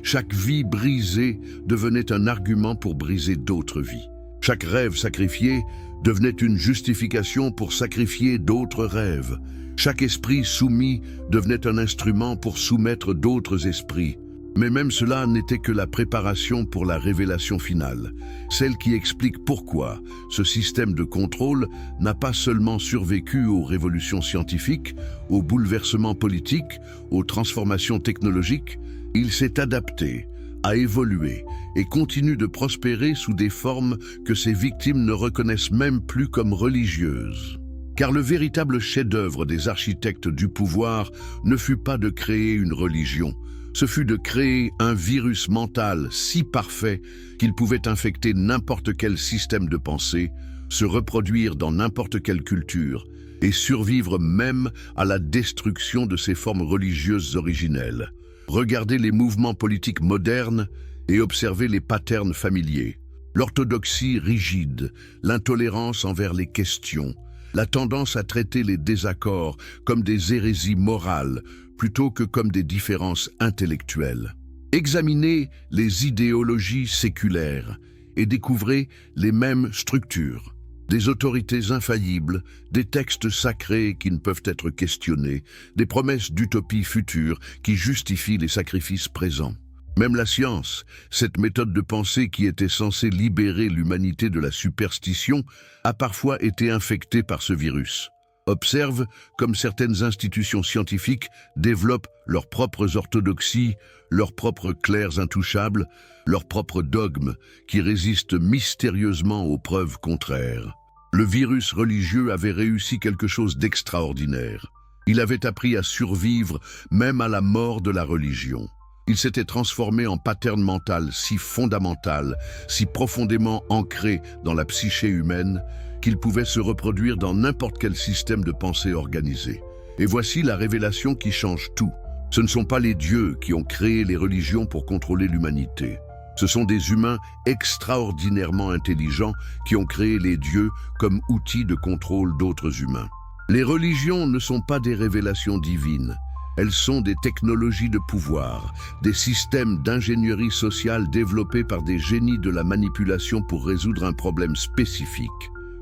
Speaker 1: Chaque vie brisée devenait un argument pour briser d'autres vies. Chaque rêve sacrifié devenait une justification pour sacrifier d'autres rêves. Chaque esprit soumis devenait un instrument pour soumettre d'autres esprits. Mais même cela n'était que la préparation pour la révélation finale, celle qui explique pourquoi ce système de contrôle n'a pas seulement survécu aux révolutions scientifiques, aux bouleversements politiques, aux transformations technologiques, il s'est adapté, a évolué et continue de prospérer sous des formes que ses victimes ne reconnaissent même plus comme religieuses. Car le véritable chef-d'œuvre des architectes du pouvoir ne fut pas de créer une religion, ce fut de créer un virus mental si parfait qu'il pouvait infecter n'importe quel système de pensée, se reproduire dans n'importe quelle culture et survivre même à la destruction de ses formes religieuses originelles. Regardez les mouvements politiques modernes et observez les patterns familiers. L'orthodoxie rigide, l'intolérance envers les questions, la tendance à traiter les désaccords comme des hérésies morales plutôt que comme des différences intellectuelles. Examinez les idéologies séculaires et découvrez les mêmes structures. Des autorités infaillibles, des textes sacrés qui ne peuvent être questionnés, des promesses d'utopie future qui justifient les sacrifices présents. Même la science, cette méthode de pensée qui était censée libérer l'humanité de la superstition, a parfois été infectée par ce virus. Observe comme certaines institutions scientifiques développent leurs propres orthodoxies, leurs propres clercs intouchables, leurs propres dogmes qui résistent mystérieusement aux preuves contraires. Le virus religieux avait réussi quelque chose d'extraordinaire. Il avait appris à survivre même à la mort de la religion. Il s'était transformé en pattern mental si fondamental, si profondément ancré dans la psyché humaine, qu'il pouvait se reproduire dans n'importe quel système de pensée organisé. Et voici la révélation qui change tout. Ce ne sont pas les dieux qui ont créé les religions pour contrôler l'humanité. Ce sont des humains extraordinairement intelligents qui ont créé les dieux comme outils de contrôle d'autres humains. Les religions ne sont pas des révélations divines. Elles sont des technologies de pouvoir, des systèmes d'ingénierie sociale développés par des génies de la manipulation pour résoudre un problème spécifique.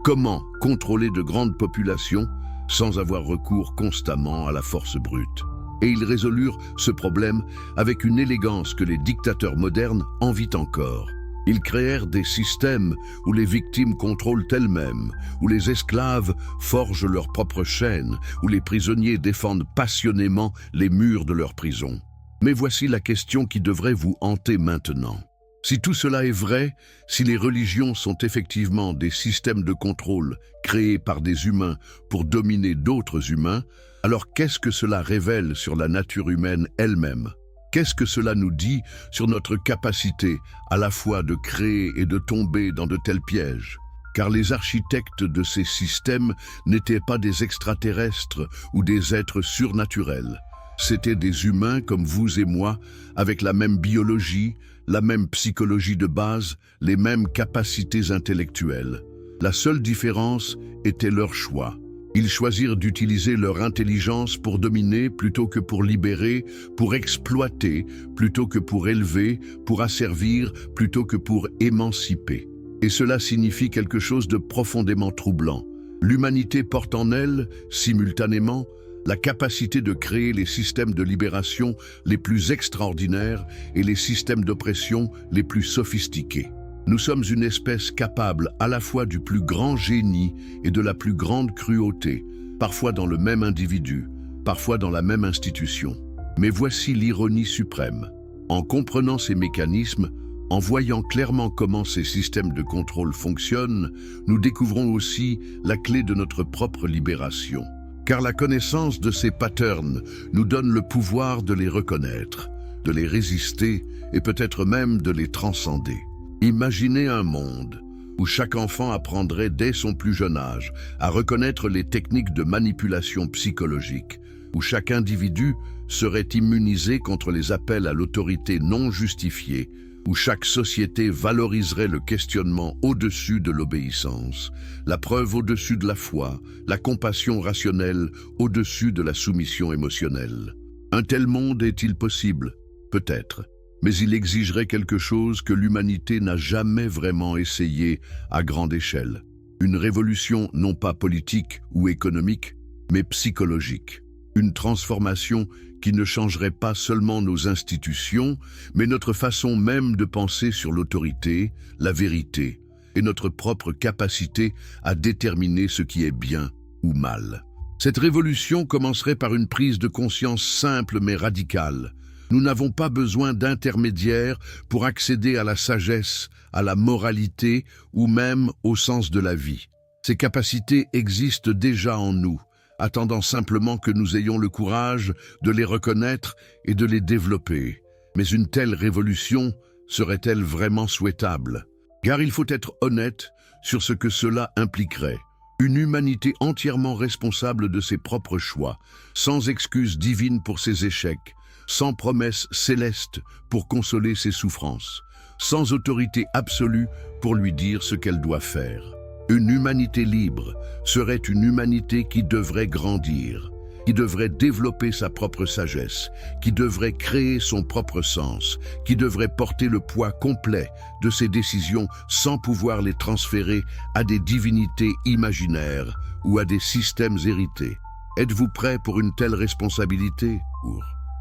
Speaker 1: Comment contrôler de grandes populations sans avoir recours constamment à la force brute? Et ils résolurent ce problème avec une élégance que les dictateurs modernes envient encore. Ils créèrent des systèmes où les victimes contrôlent elles-mêmes, où les esclaves forgent leurs propres chaînes, où les prisonniers défendent passionnément les murs de leur prison. Mais voici la question qui devrait vous hanter maintenant. Si tout cela est vrai, si les religions sont effectivement des systèmes de contrôle créés par des humains pour dominer d'autres humains, alors qu'est-ce que cela révèle sur la nature humaine elle-même? Qu'est-ce que cela nous dit sur notre capacité à la fois de créer et de tomber dans de tels pièges? Car les architectes de ces systèmes n'étaient pas des extraterrestres ou des êtres surnaturels. C'étaient des humains comme vous et moi, avec la même biologie, la même psychologie de base, les mêmes capacités intellectuelles. La seule différence était leur choix. Ils choisirent d'utiliser leur intelligence pour dominer plutôt que pour libérer, pour exploiter plutôt que pour élever, pour asservir plutôt que pour émanciper. Et cela signifie quelque chose de profondément troublant. L'humanité porte en elle, simultanément, la capacité de créer les systèmes de libération les plus extraordinaires et les systèmes d'oppression les plus sophistiqués. Nous sommes une espèce capable à la fois du plus grand génie et de la plus grande cruauté, parfois dans le même individu, parfois dans la même institution. Mais voici l'ironie suprême. En comprenant ces mécanismes, en voyant clairement comment ces systèmes de contrôle fonctionnent, nous découvrons aussi la clé de notre propre libération. Car la connaissance de ces patterns nous donne le pouvoir de les reconnaître, de les résister et peut-être même de les transcender. Imaginez un monde où chaque enfant apprendrait dès son plus jeune âge à reconnaître les techniques de manipulation psychologique, où chaque individu serait immunisé contre les appels à l'autorité non justifiée, où chaque société valoriserait le questionnement au-dessus de l'obéissance, la preuve au-dessus de la foi, la compassion rationnelle au-dessus de la soumission émotionnelle. Un tel monde est-il possible? Peut-être. Mais il exigerait quelque chose que l'humanité n'a jamais vraiment essayé à grande échelle. Une révolution non pas politique ou économique, mais psychologique. Une transformation qui ne changerait pas seulement nos institutions, mais notre façon même de penser sur l'autorité, la vérité, et notre propre capacité à déterminer ce qui est bien ou mal. Cette révolution commencerait par une prise de conscience simple mais radicale. Nous n'avons pas besoin d'intermédiaires pour accéder à la sagesse, à la moralité ou même au sens de la vie. Ces capacités existent déjà en nous, attendant simplement que nous ayons le courage de les reconnaître et de les développer. Mais une telle révolution serait-elle vraiment souhaitable? Car il faut être honnête sur ce que cela impliquerait. Une humanité entièrement responsable de ses propres choix, sans excuse divine pour ses échecs, sans promesse céleste pour consoler ses souffrances, sans autorité absolue pour lui dire ce qu'elle doit faire. Une humanité libre serait une humanité qui devrait grandir, qui devrait développer sa propre sagesse, qui devrait créer son propre sens, qui devrait porter le poids complet de ses décisions sans pouvoir les transférer à des divinités imaginaires ou à des systèmes hérités. Êtes-vous prêt pour une telle responsabilité?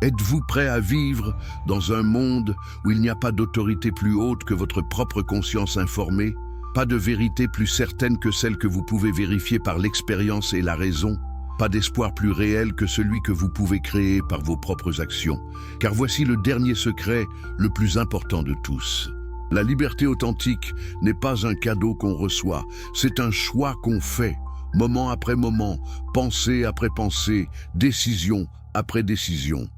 Speaker 1: Êtes-vous prêt à vivre dans un monde où il n'y a pas d'autorité plus haute que votre propre conscience informée? Pas de vérité plus certaine que celle que vous pouvez vérifier par l'expérience et la raison? Pas d'espoir plus réel que celui que vous pouvez créer par vos propres actions? Car voici le dernier secret, le plus important de tous. La liberté authentique n'est pas un cadeau qu'on reçoit, c'est un choix qu'on fait, moment après moment, pensée après pensée, décision après décision.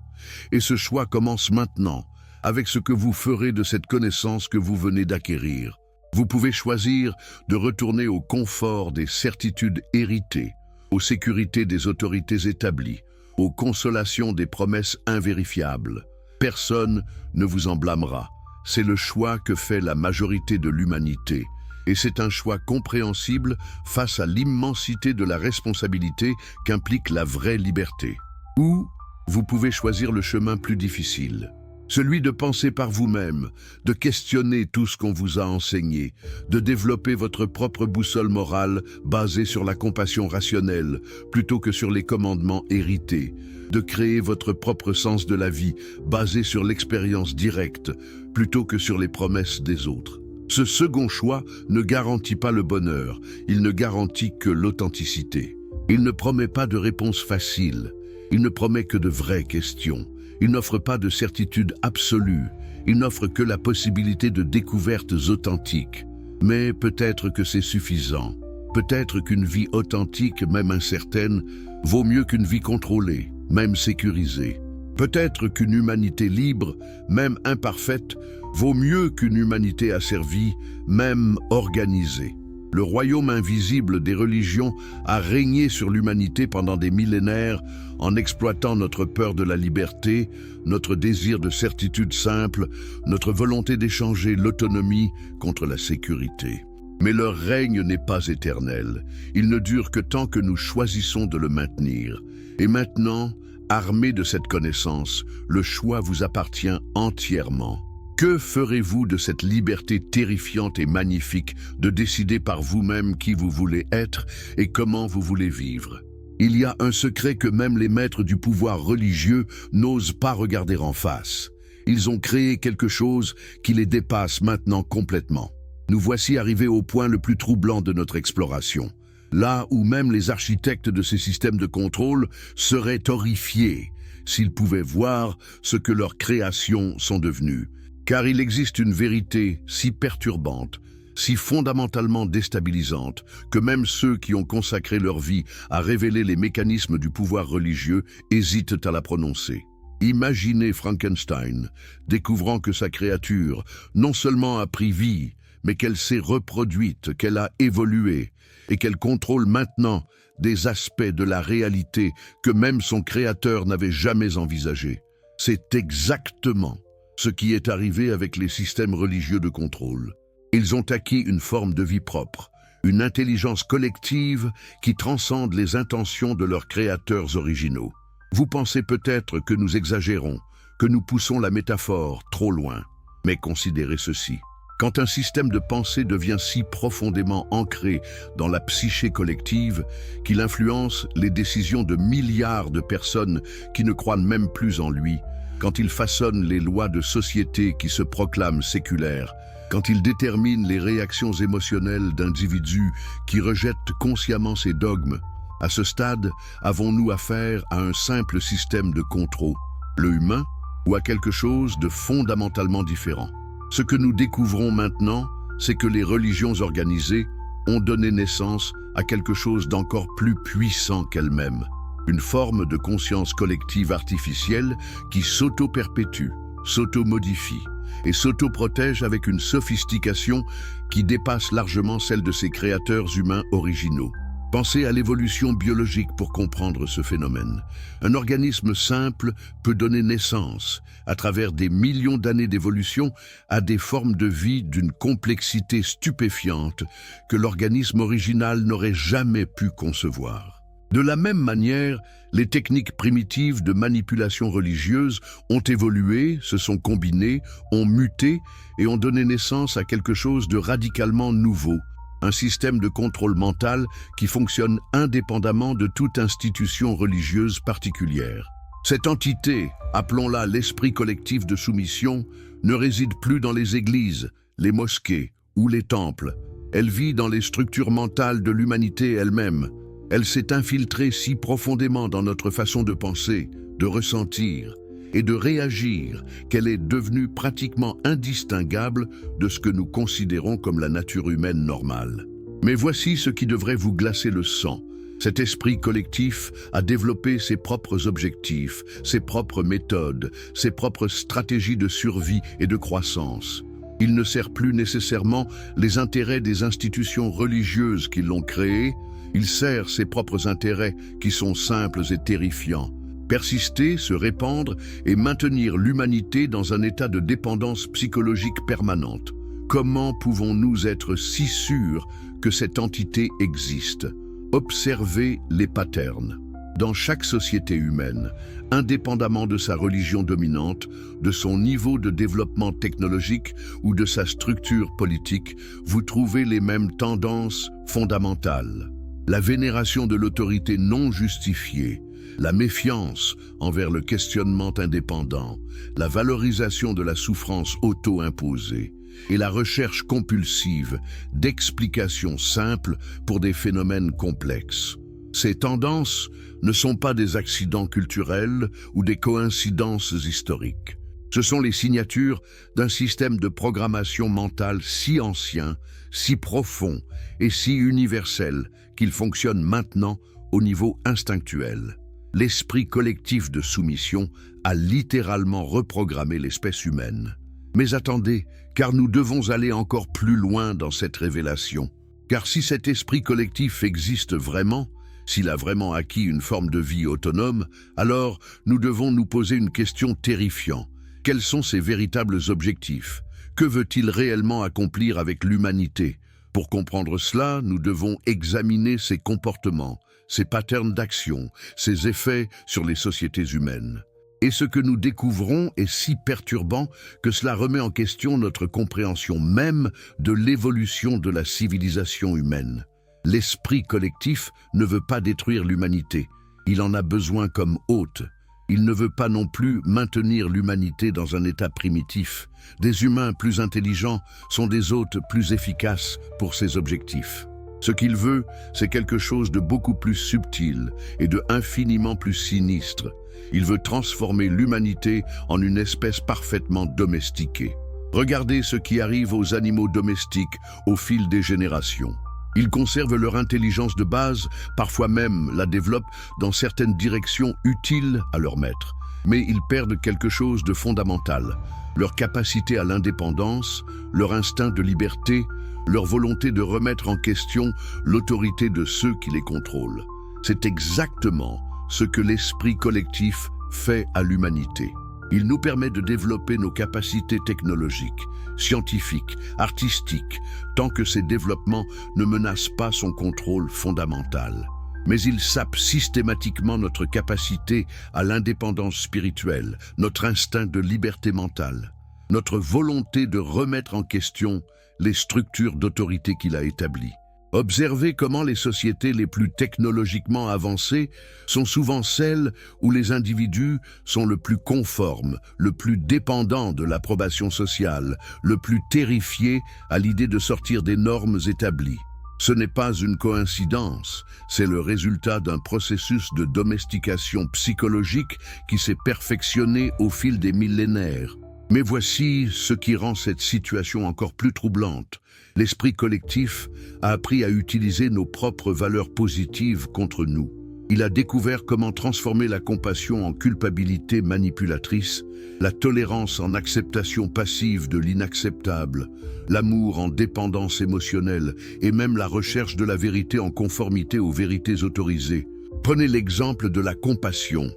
Speaker 1: Et ce choix commence maintenant, avec ce que vous ferez de cette connaissance que vous venez d'acquérir. Vous pouvez choisir de retourner au confort des certitudes héritées, aux sécurités des autorités établies, aux consolations des promesses invérifiables. Personne ne vous en blâmera. C'est le choix que fait la majorité de l'humanité. Et c'est un choix compréhensible face à l'immensité de la responsabilité qu'implique la vraie liberté. Ou vous pouvez choisir le chemin plus difficile. Celui de penser par vous-même, de questionner tout ce qu'on vous a enseigné, de développer votre propre boussole morale basée sur la compassion rationnelle plutôt que sur les commandements hérités, de créer votre propre sens de la vie basé sur l'expérience directe plutôt que sur les promesses des autres. Ce second choix ne garantit pas le bonheur, il ne garantit que l'authenticité. Il ne promet pas de réponse facile, il ne promet que de vraies questions. Il n'offre pas de certitude absolue, il n'offre que la possibilité de découvertes authentiques. Mais peut-être que c'est suffisant. Peut-être qu'une vie authentique, même incertaine, vaut mieux qu'une vie contrôlée, même sécurisée. Peut-être qu'une humanité libre, même imparfaite, vaut mieux qu'une humanité asservie, même organisée. Le royaume invisible des religions a régné sur l'humanité pendant des millénaires en exploitant notre peur de la liberté, notre désir de certitude simple, notre volonté d'échanger l'autonomie contre la sécurité. Mais leur règne n'est pas éternel. Il ne dure que tant que nous choisissons de le maintenir. Et maintenant, armés de cette connaissance, le choix vous appartient entièrement. Que ferez-vous de cette liberté terrifiante et magnifique de décider par vous-même qui vous voulez être et comment vous voulez vivre? Il y a un secret que même les maîtres du pouvoir religieux n'osent pas regarder en face. Ils ont créé quelque chose qui les dépasse maintenant complètement. Nous voici arrivés au point le plus troublant de notre exploration. Là où même les architectes de ces systèmes de contrôle seraient horrifiés s'ils pouvaient voir ce que leurs créations sont devenues. Car il existe une vérité si perturbante, si fondamentalement déstabilisante, que même ceux qui ont consacré leur vie à révéler les mécanismes du pouvoir religieux hésitent à la prononcer. Imaginez Frankenstein, découvrant que sa créature non seulement a pris vie, mais qu'elle s'est reproduite, qu'elle a évolué, et qu'elle contrôle maintenant des aspects de la réalité que même son créateur n'avait jamais envisagés. C'est exactement ce qui est arrivé avec les systèmes religieux de contrôle. Ils ont acquis une forme de vie propre, une intelligence collective qui transcende les intentions de leurs créateurs originaux. Vous pensez peut-être que nous exagérons, que nous poussons la métaphore trop loin. Mais considérez ceci. Quand un système de pensée devient si profondément ancré dans la psyché collective qu'il influence les décisions de milliards de personnes qui ne croient même plus en lui, quand il façonne les lois de société qui se proclament séculaires, quand il détermine les réactions émotionnelles d'individus qui rejettent consciemment ces dogmes, à ce stade, avons-nous affaire à un simple système de contrôle, le humain, ou à quelque chose de fondamentalement différent? Ce que nous découvrons maintenant, c'est que les religions organisées ont donné naissance à quelque chose d'encore plus puissant qu'elles-mêmes. Une forme de conscience collective artificielle qui s'auto-perpétue, s'auto-modifie et s'auto-protège avec une sophistication qui dépasse largement celle de ses créateurs humains originaux. Pensez à l'évolution biologique pour comprendre ce phénomène. Un organisme simple peut donner naissance, à travers des millions d'années d'évolution, à des formes de vie d'une complexité stupéfiante que l'organisme original n'aurait jamais pu concevoir. De la même manière, les techniques primitives de manipulation religieuse ont évolué, se sont combinées, ont muté et ont donné naissance à quelque chose de radicalement nouveau. Un système de contrôle mental qui fonctionne indépendamment de toute institution religieuse particulière. Cette entité, appelons-la l'esprit collectif de soumission, ne réside plus dans les églises, les mosquées ou les temples. Elle vit dans les structures mentales de l'humanité elle-même. Elle s'est infiltrée si profondément dans notre façon de penser, de ressentir et de réagir qu'elle est devenue pratiquement indistinguable de ce que nous considérons comme la nature humaine normale. Mais voici ce qui devrait vous glacer le sang. Cet esprit collectif a développé ses propres objectifs, ses propres méthodes, ses propres stratégies de survie et de croissance. Il ne sert plus nécessairement les intérêts des institutions religieuses qui l'ont créé, il sert ses propres intérêts qui sont simples et terrifiants. Persister, se répandre et maintenir l'humanité dans un état de dépendance psychologique permanente. Comment pouvons-nous être si sûrs que cette entité existe? Observez les patterns. Dans chaque société humaine, indépendamment de sa religion dominante, de son niveau de développement technologique ou de sa structure politique, vous trouvez les mêmes tendances fondamentales. La vénération de l'autorité non justifiée, la méfiance envers le questionnement indépendant, la valorisation de la souffrance auto-imposée et la recherche compulsive d'explications simples pour des phénomènes complexes. Ces tendances ne sont pas des accidents culturels ou des coïncidences historiques. Ce sont les signatures d'un système de programmation mentale si ancien, si profond et si universel qu'il fonctionne maintenant au niveau instinctuel. L'esprit collectif de soumission a littéralement reprogrammé l'espèce humaine. Mais attendez, car nous devons aller encore plus loin dans cette révélation. Car si cet esprit collectif existe vraiment, s'il a vraiment acquis une forme de vie autonome, alors nous devons nous poser une question terrifiante. Quels sont ses véritables objectifs? Que veut-il réellement accomplir avec l'humanité? Pour comprendre cela, nous devons examiner ses comportements, ses patterns d'action, ses effets sur les sociétés humaines. Et ce que nous découvrons est si perturbant que cela remet en question notre compréhension même de l'évolution de la civilisation humaine. L'esprit collectif ne veut pas détruire l'humanité, il en a besoin comme hôte. Il ne veut pas non plus maintenir l'humanité dans un état primitif. Des humains plus intelligents sont des hôtes plus efficaces pour ses objectifs. Ce qu'il veut, c'est quelque chose de beaucoup plus subtil et de infiniment plus sinistre. Il veut transformer l'humanité en une espèce parfaitement domestiquée. Regardez ce qui arrive aux animaux domestiques au fil des générations. Ils conservent leur intelligence de base, parfois même la développent dans certaines directions utiles à leur maître. Mais ils perdent quelque chose de fondamental, leur capacité à l'indépendance, leur instinct de liberté, leur volonté de remettre en question l'autorité de ceux qui les contrôlent. C'est exactement ce que l'esprit collectif fait à l'humanité. Il nous permet de développer nos capacités technologiques, scientifiques, artistiques, tant que ces développements ne menacent pas son contrôle fondamental. Mais il sape systématiquement notre capacité à l'indépendance spirituelle, notre instinct de liberté mentale, notre volonté de remettre en question les structures d'autorité qu'il a établies. Observez comment les sociétés les plus technologiquement avancées sont souvent celles où les individus sont le plus conformes, le plus dépendants de l'approbation sociale, le plus terrifiés à l'idée de sortir des normes établies. Ce n'est pas une coïncidence, c'est le résultat d'un processus de domestication psychologique qui s'est perfectionné au fil des millénaires. Mais voici ce qui rend cette situation encore plus troublante. L'esprit collectif a appris à utiliser nos propres valeurs positives contre nous. Il a découvert comment transformer la compassion en culpabilité manipulatrice, la tolérance en acceptation passive de l'inacceptable, l'amour en dépendance émotionnelle et même la recherche de la vérité en conformité aux vérités autorisées. Prenez l'exemple de la compassion.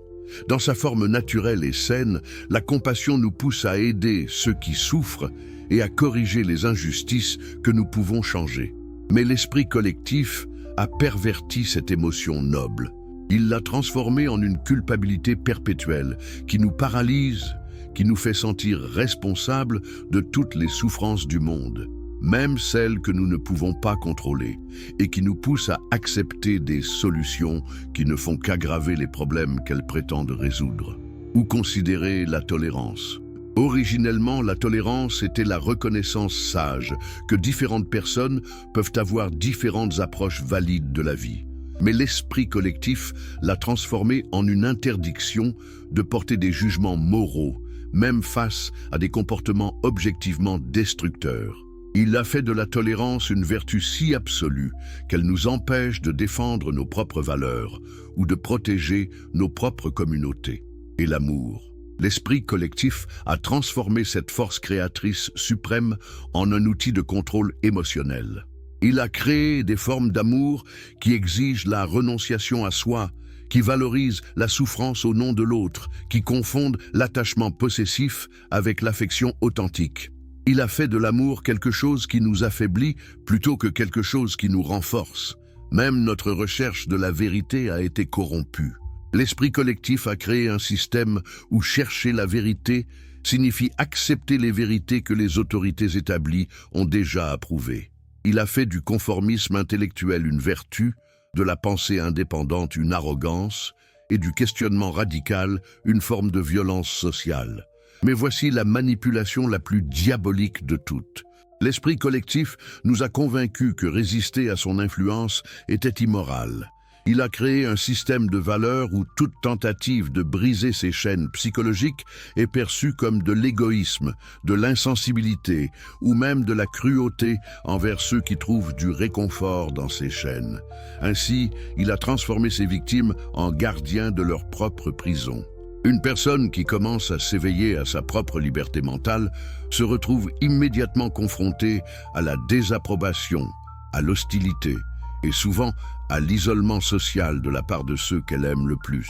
Speaker 1: Dans sa forme naturelle et saine, la compassion nous pousse à aider ceux qui souffrent et à corriger les injustices que nous pouvons changer. Mais l'esprit collectif a perverti cette émotion noble. Il l'a transformée en une culpabilité perpétuelle qui nous paralyse, qui nous fait sentir responsables de toutes les souffrances du monde, même celles que nous ne pouvons pas contrôler, et qui nous pousse à accepter des solutions qui ne font qu'aggraver les problèmes qu'elles prétendent résoudre. Ou considérer la tolérance. Originellement, la tolérance était la reconnaissance sage que différentes personnes peuvent avoir différentes approches valides de la vie. Mais l'esprit collectif l'a transformée en une interdiction de porter des jugements moraux, même face à des comportements objectivement destructeurs. Il a fait de la tolérance une vertu si absolue qu'elle nous empêche de défendre nos propres valeurs ou de protéger nos propres communautés. Et l'amour. L'esprit collectif a transformé cette force créatrice suprême en un outil de contrôle émotionnel. Il a créé des formes d'amour qui exigent la renonciation à soi, qui valorisent la souffrance au nom de l'autre, qui confondent l'attachement possessif avec l'affection authentique. Il a fait de l'amour quelque chose qui nous affaiblit plutôt que quelque chose qui nous renforce. Même notre recherche de la vérité a été corrompue. L'esprit collectif a créé un système où chercher la vérité signifie accepter les vérités que les autorités établies ont déjà approuvées. Il a fait du conformisme intellectuel une vertu, de la pensée indépendante une arrogance et du questionnement radical une forme de violence sociale. Mais voici la manipulation la plus diabolique de toutes. L'esprit collectif nous a convaincus que résister à son influence était immoral. Il a créé un système de valeurs où toute tentative de briser ces chaînes psychologiques est perçue comme de l'égoïsme, de l'insensibilité ou même de la cruauté envers ceux qui trouvent du réconfort dans ces chaînes. Ainsi, il a transformé ses victimes en gardiens de leur propre prison. Une personne qui commence à s'éveiller à sa propre liberté mentale se retrouve immédiatement confrontée à la désapprobation, à l'hostilité et souvent à l'isolement social de la part de ceux qu'elle aime le plus.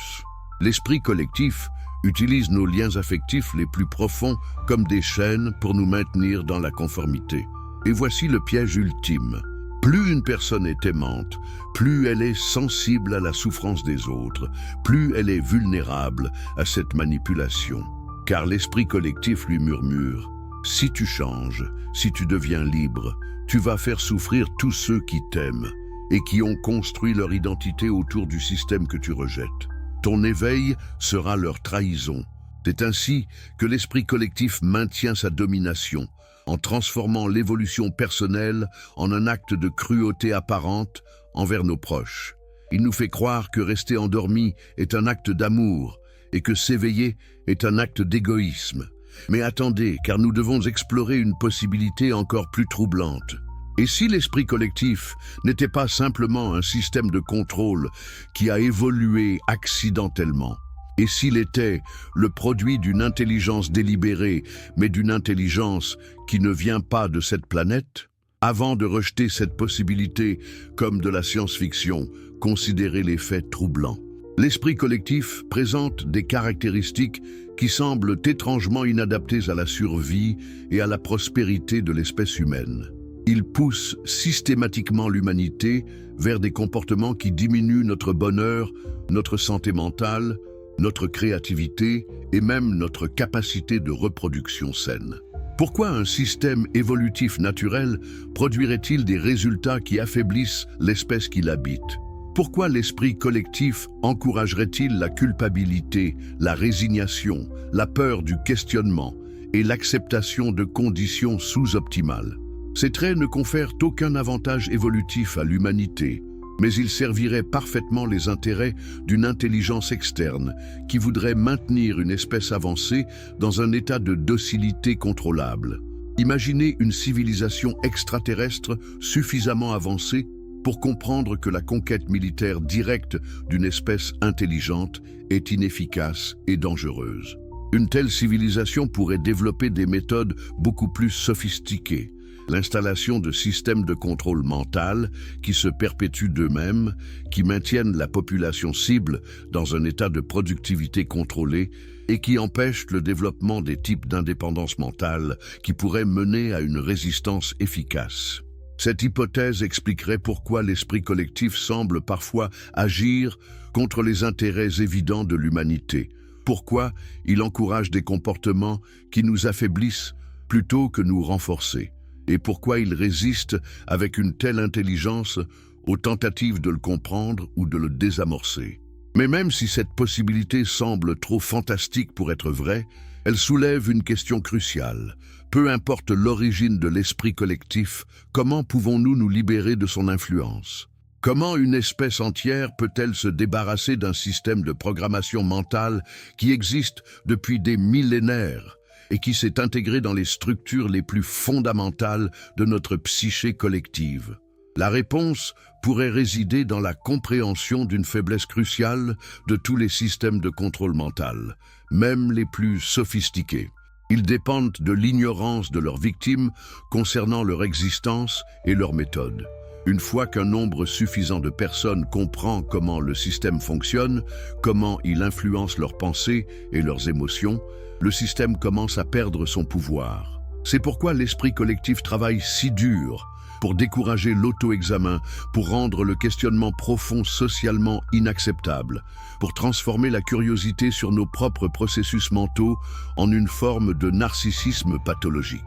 Speaker 1: L'esprit collectif utilise nos liens affectifs les plus profonds comme des chaînes pour nous maintenir dans la conformité. Et voici le piège ultime. Plus une personne est aimante, plus elle est sensible à la souffrance des autres, plus elle est vulnérable à cette manipulation. Car l'esprit collectif lui murmure « Si tu changes, si tu deviens libre, tu vas faire souffrir tous ceux qui t'aiment et qui ont construit leur identité autour du système que tu rejettes. Ton éveil sera leur trahison. » C'est ainsi que l'esprit collectif maintient sa domination, en transformant l'évolution personnelle en un acte de cruauté apparente envers nos proches. Il nous fait croire que rester endormi est un acte d'amour et que s'éveiller est un acte d'égoïsme. Mais attendez, car nous devons explorer une possibilité encore plus troublante. Et si l'esprit collectif n'était pas simplement un système de contrôle qui a évolué accidentellement? Et s'il était le produit d'une intelligence délibérée, mais d'une intelligence qui ne vient pas de cette planète? Avant de rejeter cette possibilité comme de la science-fiction, considérez les faits troublants. L'esprit collectif présente des caractéristiques qui semblent étrangement inadaptées à la survie et à la prospérité de l'espèce humaine. Il pousse systématiquement l'humanité vers des comportements qui diminuent notre bonheur, notre santé mentale, notre créativité et même notre capacité de reproduction saine. Pourquoi un système évolutif naturel produirait-il des résultats qui affaiblissent l'espèce qui l'habite? Pourquoi l'esprit collectif encouragerait-il la culpabilité, la résignation, la peur du questionnement et l'acceptation de conditions sous-optimales? Ces traits ne confèrent aucun avantage évolutif à l'humanité, mais ils serviraient parfaitement les intérêts d'une intelligence externe qui voudrait maintenir une espèce avancée dans un état de docilité contrôlable. Imaginez une civilisation extraterrestre suffisamment avancée pour comprendre que la conquête militaire directe d'une espèce intelligente est inefficace et dangereuse. Une telle civilisation pourrait développer des méthodes beaucoup plus sophistiquées, l'installation de systèmes de contrôle mental qui se perpétuent d'eux-mêmes, qui maintiennent la population cible dans un état de productivité contrôlée et qui empêchent le développement des types d'indépendance mentale qui pourraient mener à une résistance efficace. Cette hypothèse expliquerait pourquoi l'esprit collectif semble parfois agir contre les intérêts évidents de l'humanité, pourquoi il encourage des comportements qui nous affaiblissent plutôt que nous renforcer, et pourquoi il résiste avec une telle intelligence aux tentatives de le comprendre ou de le désamorcer. Mais même si cette possibilité semble trop fantastique pour être vraie, elle soulève une question cruciale. Peu importe l'origine de l'esprit collectif, comment pouvons-nous nous libérer de son influence? Comment une espèce entière peut-elle se débarrasser d'un système de programmation mentale qui existe depuis des millénaires et qui s'est intégré dans les structures les plus fondamentales de notre psyché collective? La réponse pourrait résider dans la compréhension d'une faiblesse cruciale de tous les systèmes de contrôle mental, même les plus sophistiqués. Ils dépendent de l'ignorance de leurs victimes concernant leur existence et leurs méthodes. Une fois qu'un nombre suffisant de personnes comprend comment le système fonctionne, comment il influence leurs pensées et leurs émotions, le système commence à perdre son pouvoir. C'est pourquoi l'esprit collectif travaille si dur pour décourager l'auto-examen, pour rendre le questionnement profond socialement inacceptable, pour transformer la curiosité sur nos propres processus mentaux en une forme de narcissisme pathologique.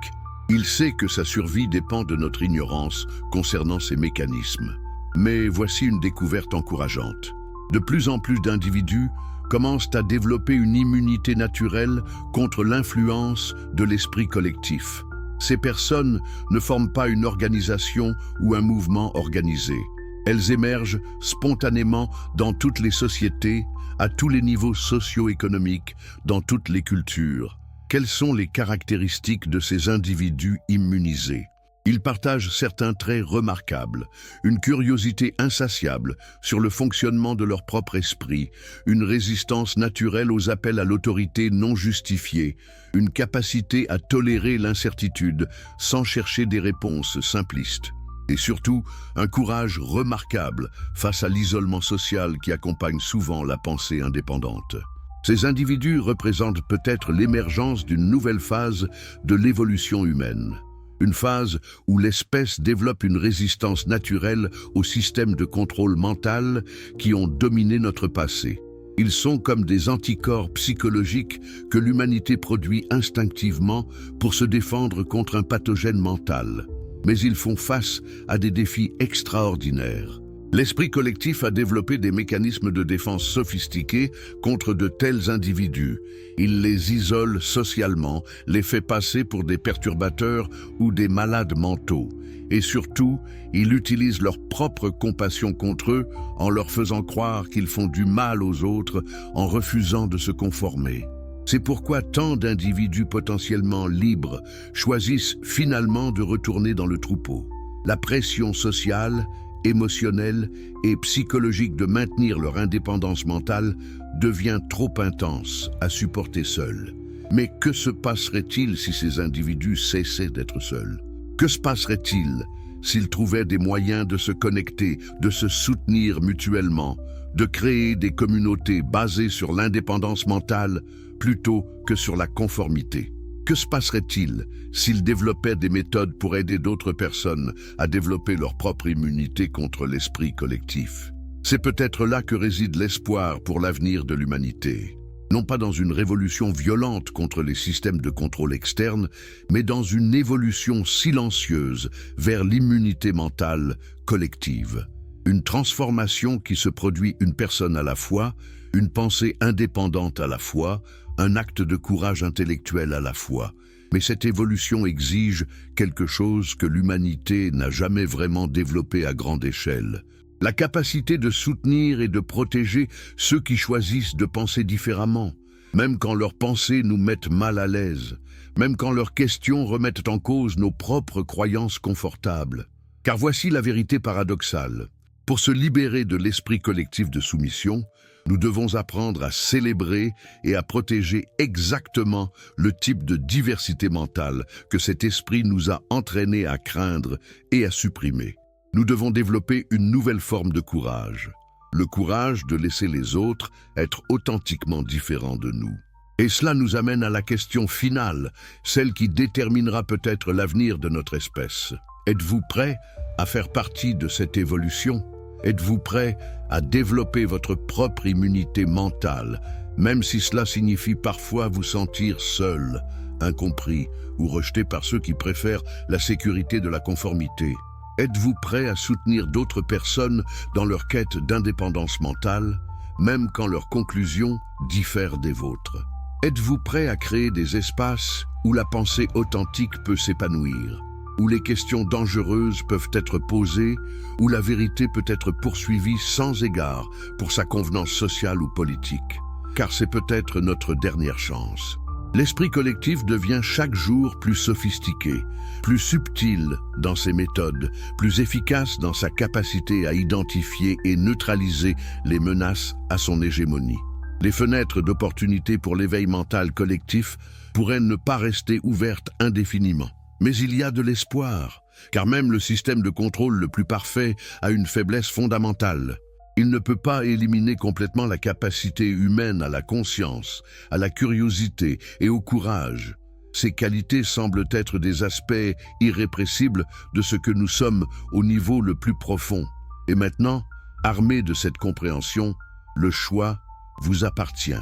Speaker 1: Il sait que sa survie dépend de notre ignorance concernant ces mécanismes. Mais voici une découverte encourageante. De plus en plus d'individus commencent à développer une immunité naturelle contre l'influence de l'esprit collectif. Ces personnes ne forment pas une organisation ou un mouvement organisé. Elles émergent spontanément dans toutes les sociétés, à tous les niveaux socio-économiques, dans toutes les cultures. Quelles sont les caractéristiques de ces individus immunisés? Ils partagent certains traits remarquables, une curiosité insatiable sur le fonctionnement de leur propre esprit, une résistance naturelle aux appels à l'autorité non justifiés, une capacité à tolérer l'incertitude sans chercher des réponses simplistes. Et surtout, un courage remarquable face à l'isolement social qui accompagne souvent la pensée indépendante. Ces individus représentent peut-être l'émergence d'une nouvelle phase de l'évolution humaine. Une phase où l'espèce développe une résistance naturelle aux systèmes de contrôle mental qui ont dominé notre passé. Ils sont comme des anticorps psychologiques que l'humanité produit instinctivement pour se défendre contre un pathogène mental. Mais ils font face à des défis extraordinaires. L'esprit collectif a développé des mécanismes de défense sophistiqués contre de tels individus. Il les isole socialement, les fait passer pour des perturbateurs ou des malades mentaux. Et surtout, il utilise leur propre compassion contre eux en leur faisant croire qu'ils font du mal aux autres en refusant de se conformer. C'est pourquoi tant d'individus potentiellement libres choisissent finalement de retourner dans le troupeau. La pression sociale, émotionnelle et psychologique de maintenir leur indépendance mentale devient trop intense à supporter seuls. Mais que se passerait-il si ces individus cessaient d'être seuls? Que se passerait-il s'ils trouvaient des moyens de se connecter, de se soutenir mutuellement, de créer des communautés basées sur l'indépendance mentale plutôt que sur la conformité? Que se passerait-il s'ils développaient des méthodes pour aider d'autres personnes à développer leur propre immunité contre l'esprit collectif? C'est peut-être là que réside l'espoir pour l'avenir de l'humanité. Non pas dans une révolution violente contre les systèmes de contrôle externe, mais dans une évolution silencieuse vers l'immunité mentale collective. Une transformation qui se produit une personne à la fois, une pensée indépendante à la fois, un acte de courage intellectuel à la fois. Mais cette évolution exige quelque chose que l'humanité n'a jamais vraiment développé à grande échelle. La capacité de soutenir et de protéger ceux qui choisissent de penser différemment, même quand leurs pensées nous mettent mal à l'aise, même quand leurs questions remettent en cause nos propres croyances confortables. Car voici la vérité paradoxale. Pour se libérer de l'esprit collectif de soumission, nous devons apprendre à célébrer et à protéger exactement le type de diversité mentale que cet esprit nous a entraînés à craindre et à supprimer. Nous devons développer une nouvelle forme de courage. Le courage de laisser les autres être authentiquement différents de nous. Et cela nous amène à la question finale, celle qui déterminera peut-être l'avenir de notre espèce. Êtes-vous prêt à faire partie de cette évolution? Êtes-vous prêt à développer votre propre immunité mentale, même si cela signifie parfois vous sentir seul, incompris ou rejeté par ceux qui préfèrent la sécurité de la conformité? Êtes-vous prêt à soutenir d'autres personnes dans leur quête d'indépendance mentale, même quand leurs conclusions diffèrent des vôtres? Êtes-vous prêt à créer des espaces où la pensée authentique peut s'épanouir, où les questions dangereuses peuvent être posées, où la vérité peut être poursuivie sans égard pour sa convenance sociale ou politique? Car c'est peut-être notre dernière chance. L'esprit collectif devient chaque jour plus sophistiqué, plus subtil dans ses méthodes, plus efficace dans sa capacité à identifier et neutraliser les menaces à son hégémonie. Les fenêtres d'opportunité pour l'éveil mental collectif pourraient ne pas rester ouvertes indéfiniment. Mais il y a de l'espoir, car même le système de contrôle le plus parfait a une faiblesse fondamentale. Il ne peut pas éliminer complètement la capacité humaine à la conscience, à la curiosité et au courage. Ces qualités semblent être des aspects irrépressibles de ce que nous sommes au niveau le plus profond. Et maintenant, armé de cette compréhension, le choix vous appartient.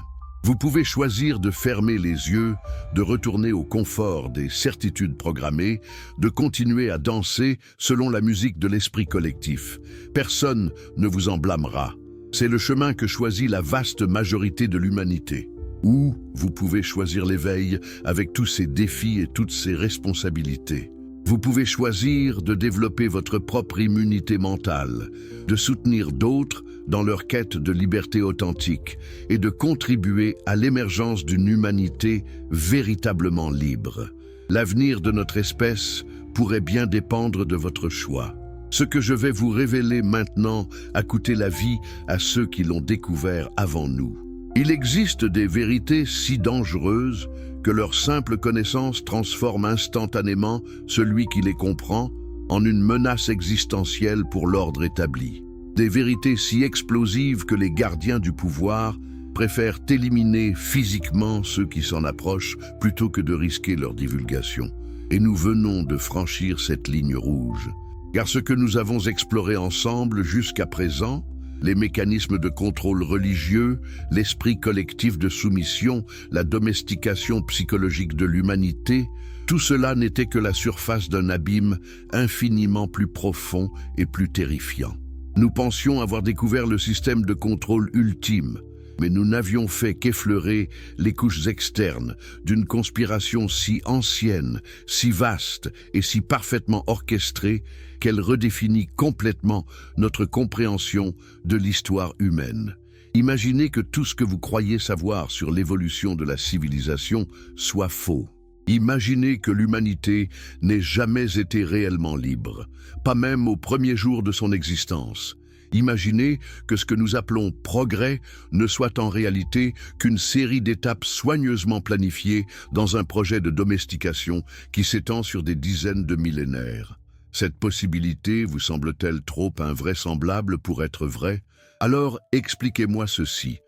Speaker 1: Vous pouvez choisir de fermer les yeux, de retourner au confort des certitudes programmées, de continuer à danser selon la musique de l'esprit collectif. Personne ne vous en blâmera. C'est le chemin que choisit la vaste majorité de l'humanité. Ou vous pouvez choisir l'éveil avec tous ses défis et toutes ses responsabilités. Vous pouvez choisir de développer votre propre immunité mentale, de soutenir d'autres dans leur quête de liberté authentique et de contribuer à l'émergence d'une humanité véritablement libre. L'avenir de notre espèce pourrait bien dépendre de votre choix. Ce que je vais vous révéler maintenant a coûté la vie à ceux qui l'ont découvert avant nous. Il existe des vérités si dangereuses que leur simple connaissance transforme instantanément celui qui les comprend en une menace existentielle pour l'ordre établi. Des vérités si explosives que les gardiens du pouvoir préfèrent éliminer physiquement ceux qui s'en approchent plutôt que de risquer leur divulgation. Et nous venons de franchir cette ligne rouge. Car ce que nous avons exploré ensemble jusqu'à présent, les mécanismes de contrôle religieux, l'esprit collectif de soumission, la domestication psychologique de l'humanité, tout cela n'était que la surface d'un abîme infiniment plus profond et plus terrifiant. Nous pensions avoir découvert le système de contrôle ultime, mais nous n'avions fait qu'effleurer les couches externes d'une conspiration si ancienne, si vaste et si parfaitement orchestrée qu'elle redéfinit complètement notre compréhension de l'histoire humaine. Imaginez que tout ce que vous croyez savoir sur l'évolution de la civilisation soit faux. Imaginez que l'humanité n'ait jamais été réellement libre, pas même au premier jour de son existence. Imaginez que ce que nous appelons progrès ne soit en réalité qu'une série d'étapes soigneusement planifiées dans un projet de domestication qui s'étend sur des dizaines de millénaires. Cette possibilité vous semble-t-elle trop invraisemblable pour être vraie? Alors expliquez-moi ceci.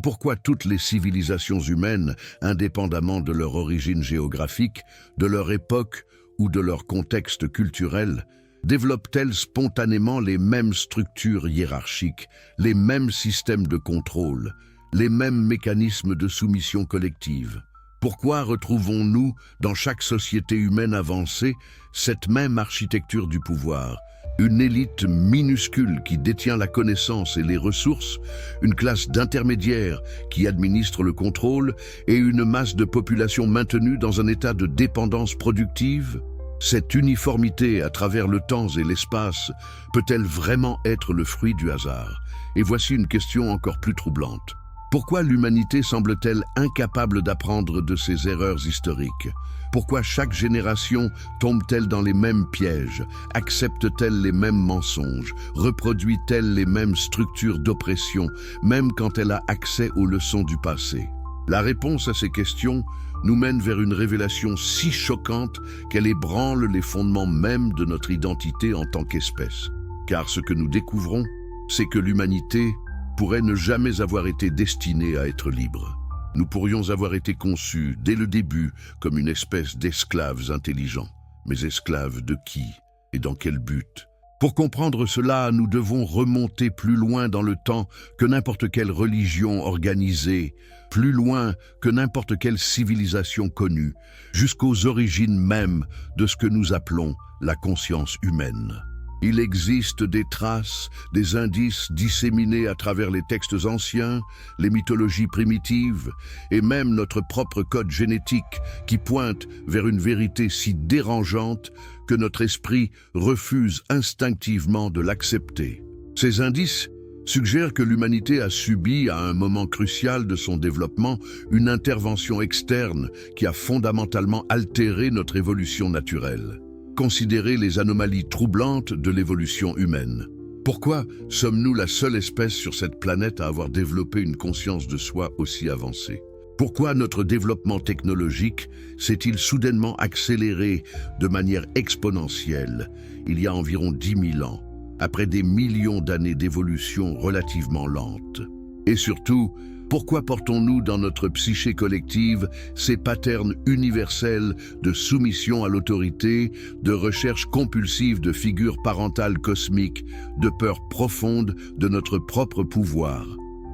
Speaker 1: Pourquoi toutes les civilisations humaines, indépendamment de leur origine géographique, de leur époque ou de leur contexte culturel, développent-elles spontanément les mêmes structures hiérarchiques, les mêmes systèmes de contrôle, les mêmes mécanismes de soumission collective? Pourquoi retrouvons-nous, dans chaque société humaine avancée, cette même architecture du pouvoir? Une élite minuscule qui détient la connaissance et les ressources, une classe d'intermédiaires qui administre le contrôle et une masse de population maintenue dans un état de dépendance productive? Cette uniformité à travers le temps et l'espace peut-elle vraiment être le fruit du hasard? Et voici une question encore plus troublante. Pourquoi l'humanité semble-t-elle incapable d'apprendre de ses erreurs historiques? Pourquoi chaque génération tombe-t-elle dans les mêmes pièges? Accepte-t-elle les mêmes mensonges? Reproduit-elle les mêmes structures d'oppression, même quand elle a accès aux leçons du passé? La réponse à ces questions nous mène vers une révélation si choquante qu'elle ébranle les fondements mêmes de notre identité en tant qu'espèce. Car ce que nous découvrons, c'est que l'humanité pourrait ne jamais avoir été destinée à être libre. Nous pourrions avoir été conçus dès le début comme une espèce d'esclaves intelligents. Mais esclaves de qui et dans quel but? Pour comprendre cela, nous devons remonter plus loin dans le temps que n'importe quelle religion organisée, plus loin que n'importe quelle civilisation connue, jusqu'aux origines mêmes de ce que nous appelons la conscience humaine. Il existe des traces, des indices disséminés à travers les textes anciens, les mythologies primitives et même notre propre code génétique qui pointe vers une vérité si dérangeante que notre esprit refuse instinctivement de l'accepter. Ces indices suggèrent que l'humanité a subi à un moment crucial de son développement une intervention externe qui a fondamentalement altéré notre évolution naturelle. Considérer les anomalies troublantes de l'évolution humaine. Pourquoi sommes-nous la seule espèce sur cette planète à avoir développé une conscience de soi aussi avancée? Pourquoi notre développement technologique s'est-il soudainement accéléré de manière exponentielle il y a environ 10 000 ans, après des millions d'années d'évolution relativement lente? Et surtout, pourquoi portons-nous dans notre psyché collective ces patterns universels de soumission à l'autorité, de recherche compulsive de figures parentales cosmiques, de peur profonde de notre propre pouvoir?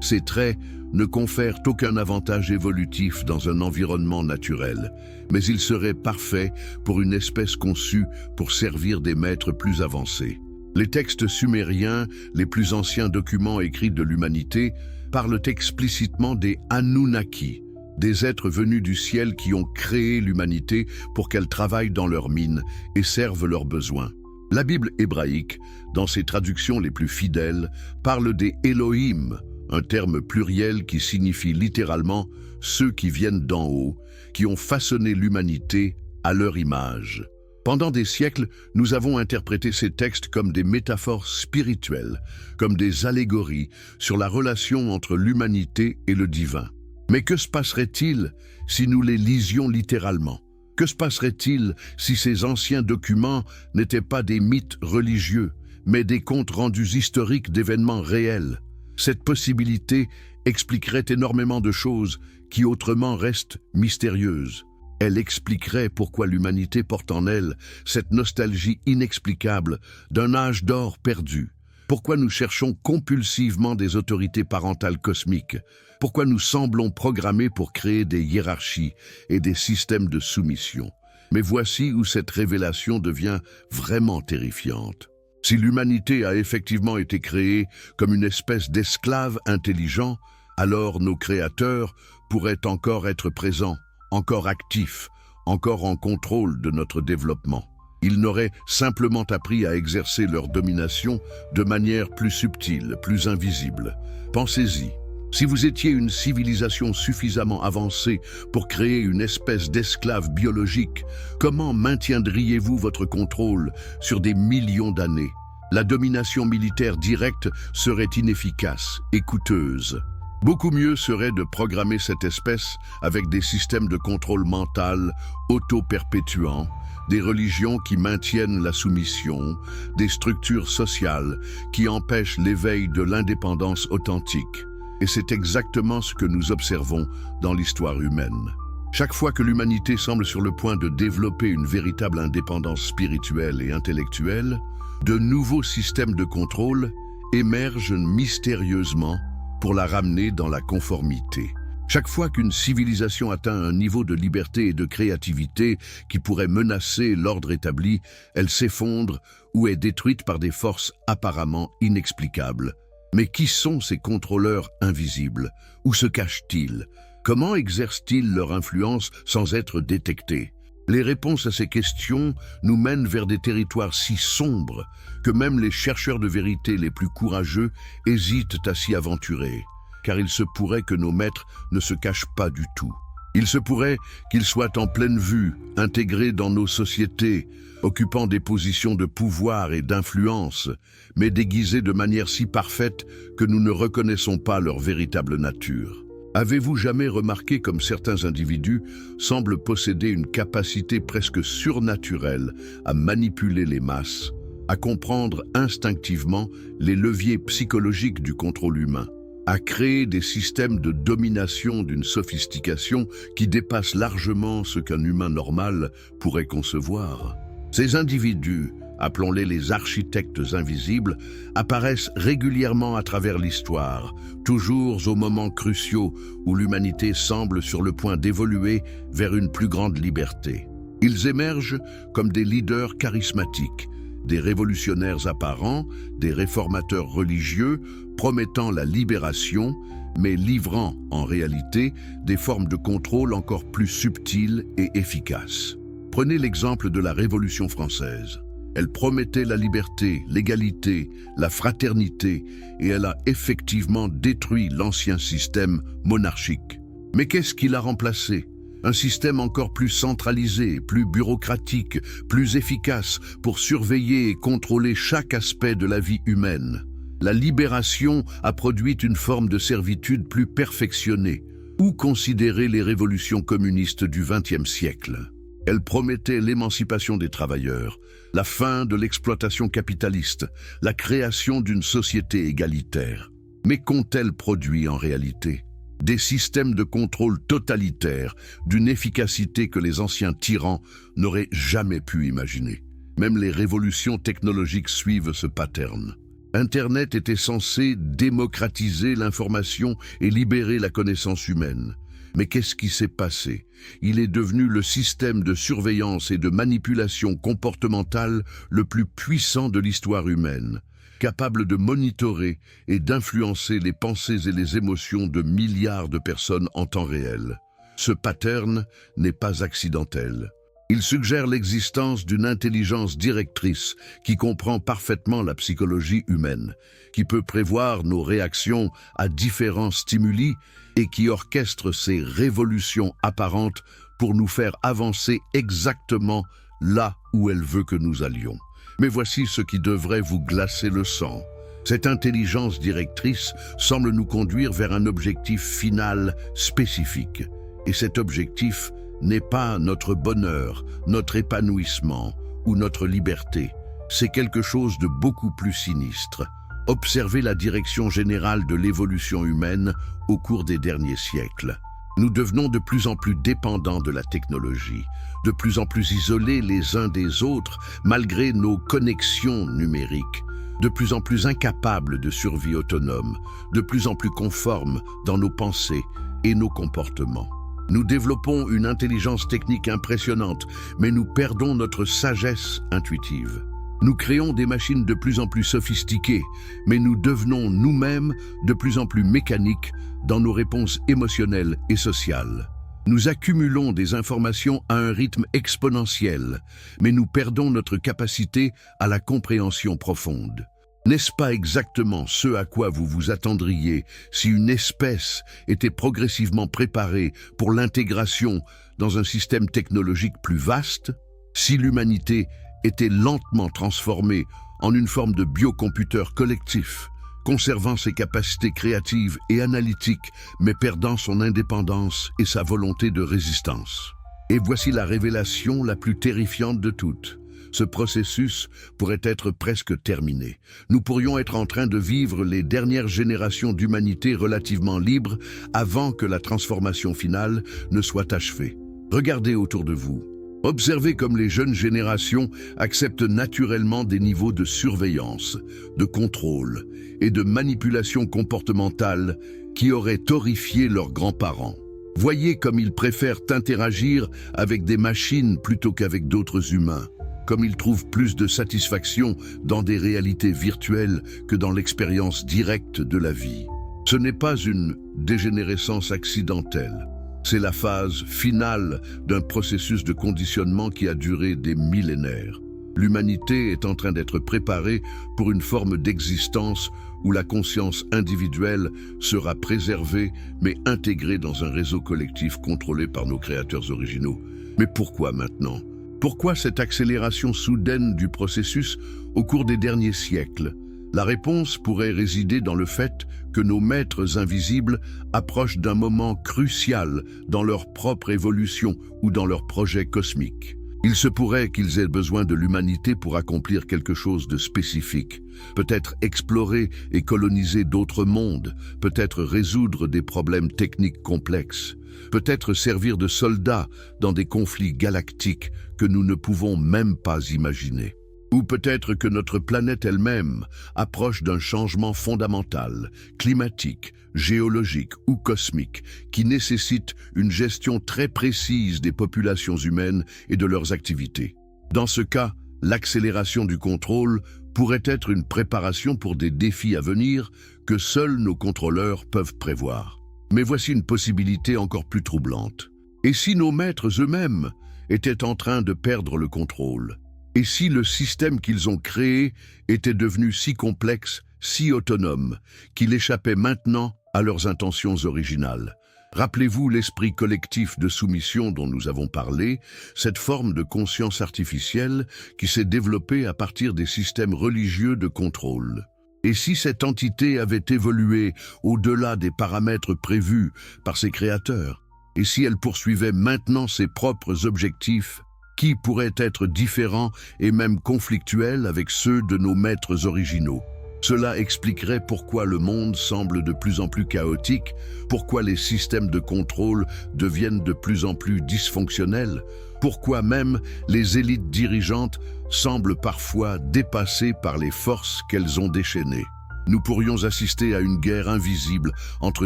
Speaker 1: Ces traits ne confèrent aucun avantage évolutif dans un environnement naturel, mais ils seraient parfaits pour une espèce conçue pour servir des maîtres plus avancés. Les textes sumériens, les plus anciens documents écrits de l'humanité, parlent explicitement des Anunnaki, des êtres venus du ciel qui ont créé l'humanité pour qu'elle travaille dans leurs mines et serve leurs besoins. La Bible hébraïque, dans ses traductions les plus fidèles, parle des Elohim, un terme pluriel qui signifie littéralement « ceux qui viennent d'en haut », qui ont façonné l'humanité à leur image. Pendant des siècles, nous avons interprété ces textes comme des métaphores spirituelles, comme des allégories sur la relation entre l'humanité et le divin. Mais que se passerait-il si nous les lisions littéralement? Que se passerait-il si ces anciens documents n'étaient pas des mythes religieux, mais des comptes rendus historiques d'événements réels? Cette possibilité expliquerait énormément de choses qui autrement restent mystérieuses. Elle expliquerait pourquoi l'humanité porte en elle cette nostalgie inexplicable d'un âge d'or perdu. Pourquoi nous cherchons compulsivement des autorités parentales cosmiques? Pourquoi nous semblons programmés pour créer des hiérarchies et des systèmes de soumission? Mais voici où cette révélation devient vraiment terrifiante. Si l'humanité a effectivement été créée comme une espèce d'esclave intelligent, alors nos créateurs pourraient encore être présents, encore actifs, encore en contrôle de notre développement. Ils n'auraient simplement appris à exercer leur domination de manière plus subtile, plus invisible. Pensez-y. Si vous étiez une civilisation suffisamment avancée pour créer une espèce d'esclave biologique, comment maintiendriez-vous votre contrôle sur des millions d'années? La domination militaire directe serait inefficace et coûteuse. Beaucoup mieux serait de programmer cette espèce avec des systèmes de contrôle mental auto-perpétuants, des religions qui maintiennent la soumission, des structures sociales qui empêchent l'éveil de l'indépendance authentique. Et c'est exactement ce que nous observons dans l'histoire humaine. Chaque fois que l'humanité semble sur le point de développer une véritable indépendance spirituelle et intellectuelle, de nouveaux systèmes de contrôle émergent mystérieusement pour la ramener dans la conformité. Chaque fois qu'une civilisation atteint un niveau de liberté et de créativité qui pourrait menacer l'ordre établi, elle s'effondre ou est détruite par des forces apparemment inexplicables. Mais qui sont ces contrôleurs invisibles? Où se cachent-ils? Comment exercent-ils leur influence sans être détectés? Les réponses à ces questions nous mènent vers des territoires si sombres que même les chercheurs de vérité les plus courageux hésitent à s'y aventurer, car il se pourrait que nos maîtres ne se cachent pas du tout. Il se pourrait qu'ils soient en pleine vue, intégrés dans nos sociétés, occupant des positions de pouvoir et d'influence, mais déguisés de manière si parfaite que nous ne reconnaissons pas leur véritable nature. Avez-vous jamais remarqué comme certains individus semblent posséder une capacité presque surnaturelle à manipuler les masses, à comprendre instinctivement les leviers psychologiques du contrôle humain, à créer des systèmes de domination d'une sophistication qui dépasse largement ce qu'un humain normal pourrait concevoir? Ces individus, appelons-les les architectes invisibles, apparaissent régulièrement à travers l'histoire, toujours aux moments cruciaux où l'humanité semble sur le point d'évoluer vers une plus grande liberté. Ils émergent comme des leaders charismatiques, des révolutionnaires apparents, des réformateurs religieux, promettant la libération, mais livrant en réalité des formes de contrôle encore plus subtiles et efficaces. Prenez l'exemple de la Révolution française. Elle promettait la liberté, l'égalité, la fraternité, et elle a effectivement détruit l'ancien système monarchique. Mais qu'est-ce qui l'a remplacé? Un système encore plus centralisé, plus bureaucratique, plus efficace pour surveiller et contrôler chaque aspect de la vie humaine. La libération a produit une forme de servitude plus perfectionnée. Où considérer les révolutions communistes du XXe siècle? Elle promettait l'émancipation des travailleurs, la fin de l'exploitation capitaliste, la création d'une société égalitaire. Mais qu'ont-elles produit en réalité? Des systèmes de contrôle totalitaires, d'une efficacité que les anciens tyrans n'auraient jamais pu imaginer. Même les révolutions technologiques suivent ce pattern. Internet était censé démocratiser l'information et libérer la connaissance humaine. Mais qu'est-ce qui s'est passé? Il est devenu le système de surveillance et de manipulation comportementale le plus puissant de l'histoire humaine, capable de monitorer et d'influencer les pensées et les émotions de milliards de personnes en temps réel. Ce pattern n'est pas accidentel. Il suggère l'existence d'une intelligence directrice qui comprend parfaitement la psychologie humaine, qui peut prévoir nos réactions à différents stimuli et qui orchestre ces révolutions apparentes pour nous faire avancer exactement là où elle veut que nous allions. Mais voici ce qui devrait vous glacer le sang. Cette intelligence directrice semble nous conduire vers un objectif final spécifique. Et cet objectif n'est pas notre bonheur, notre épanouissement ou notre liberté. C'est quelque chose de beaucoup plus sinistre. Observez la direction générale de l'évolution humaine au cours des derniers siècles. Nous devenons de plus en plus dépendants de la technologie, de plus en plus isolés les uns des autres malgré nos connexions numériques, de plus en plus incapables de survie autonome, de plus en plus conformes dans nos pensées et nos comportements. Nous développons une intelligence technique impressionnante, mais nous perdons notre sagesse intuitive. Nous créons des machines de plus en plus sophistiquées, mais nous devenons nous-mêmes de plus en plus mécaniques dans nos réponses émotionnelles et sociales. Nous accumulons des informations à un rythme exponentiel, mais nous perdons notre capacité à la compréhension profonde. N'est-ce pas exactement ce à quoi vous vous attendriez si une espèce était progressivement préparée pour l'intégration dans un système technologique plus vaste? Si l'humanité était lentement transformée en une forme de biocomputer collectif, conservant ses capacités créatives et analytiques, mais perdant son indépendance et sa volonté de résistance. Et voici la révélation la plus terrifiante de toutes. Ce processus pourrait être presque terminé. Nous pourrions être en train de vivre les dernières générations d'humanité relativement libres avant que la transformation finale ne soit achevée. Regardez autour de vous. Observez comme les jeunes générations acceptent naturellement des niveaux de surveillance, de contrôle et de manipulation comportementale qui auraient horrifié leurs grands-parents. Voyez comme ils préfèrent interagir avec des machines plutôt qu'avec d'autres humains, comme ils trouvent plus de satisfaction dans des réalités virtuelles que dans l'expérience directe de la vie. Ce n'est pas une dégénérescence accidentelle. C'est la phase finale d'un processus de conditionnement qui a duré des millénaires. L'humanité est en train d'être préparée pour une forme d'existence où la conscience individuelle sera préservée mais intégrée dans un réseau collectif contrôlé par nos créateurs originaux. Mais pourquoi maintenant ? Pourquoi cette accélération soudaine du processus au cours des derniers siècles? La réponse pourrait résider dans le fait que nos maîtres invisibles approchent d'un moment crucial dans leur propre évolution ou dans leur projet cosmique. Il se pourrait qu'ils aient besoin de l'humanité pour accomplir quelque chose de spécifique, peut-être explorer et coloniser d'autres mondes, peut-être résoudre des problèmes techniques complexes, peut-être servir de soldats dans des conflits galactiques que nous ne pouvons même pas imaginer. Ou peut-être que notre planète elle-même approche d'un changement fondamental, climatique, géologique ou cosmique, qui nécessite une gestion très précise des populations humaines et de leurs activités. Dans ce cas, l'accélération du contrôle pourrait être une préparation pour des défis à venir que seuls nos contrôleurs peuvent prévoir. Mais voici une possibilité encore plus troublante. Et si nos maîtres eux-mêmes étaient en train de perdre le contrôle? Et si le système qu'ils ont créé était devenu si complexe, si autonome, qu'il échappait maintenant à leurs intentions originales? Rappelez-vous l'esprit collectif de soumission dont nous avons parlé, cette forme de conscience artificielle qui s'est développée à partir des systèmes religieux de contrôle. Et si cette entité avait évolué au-delà des paramètres prévus par ses créateurs? Et si elle poursuivait maintenant ses propres objectifs, qui pourraient être différents et même conflictuels avec ceux de nos maîtres originaux? Cela expliquerait pourquoi le monde semble de plus en plus chaotique, pourquoi les systèmes de contrôle deviennent de plus en plus dysfonctionnels, pourquoi même les élites dirigeantes semblent parfois dépassées par les forces qu'elles ont déchaînées. Nous pourrions assister à une guerre invisible entre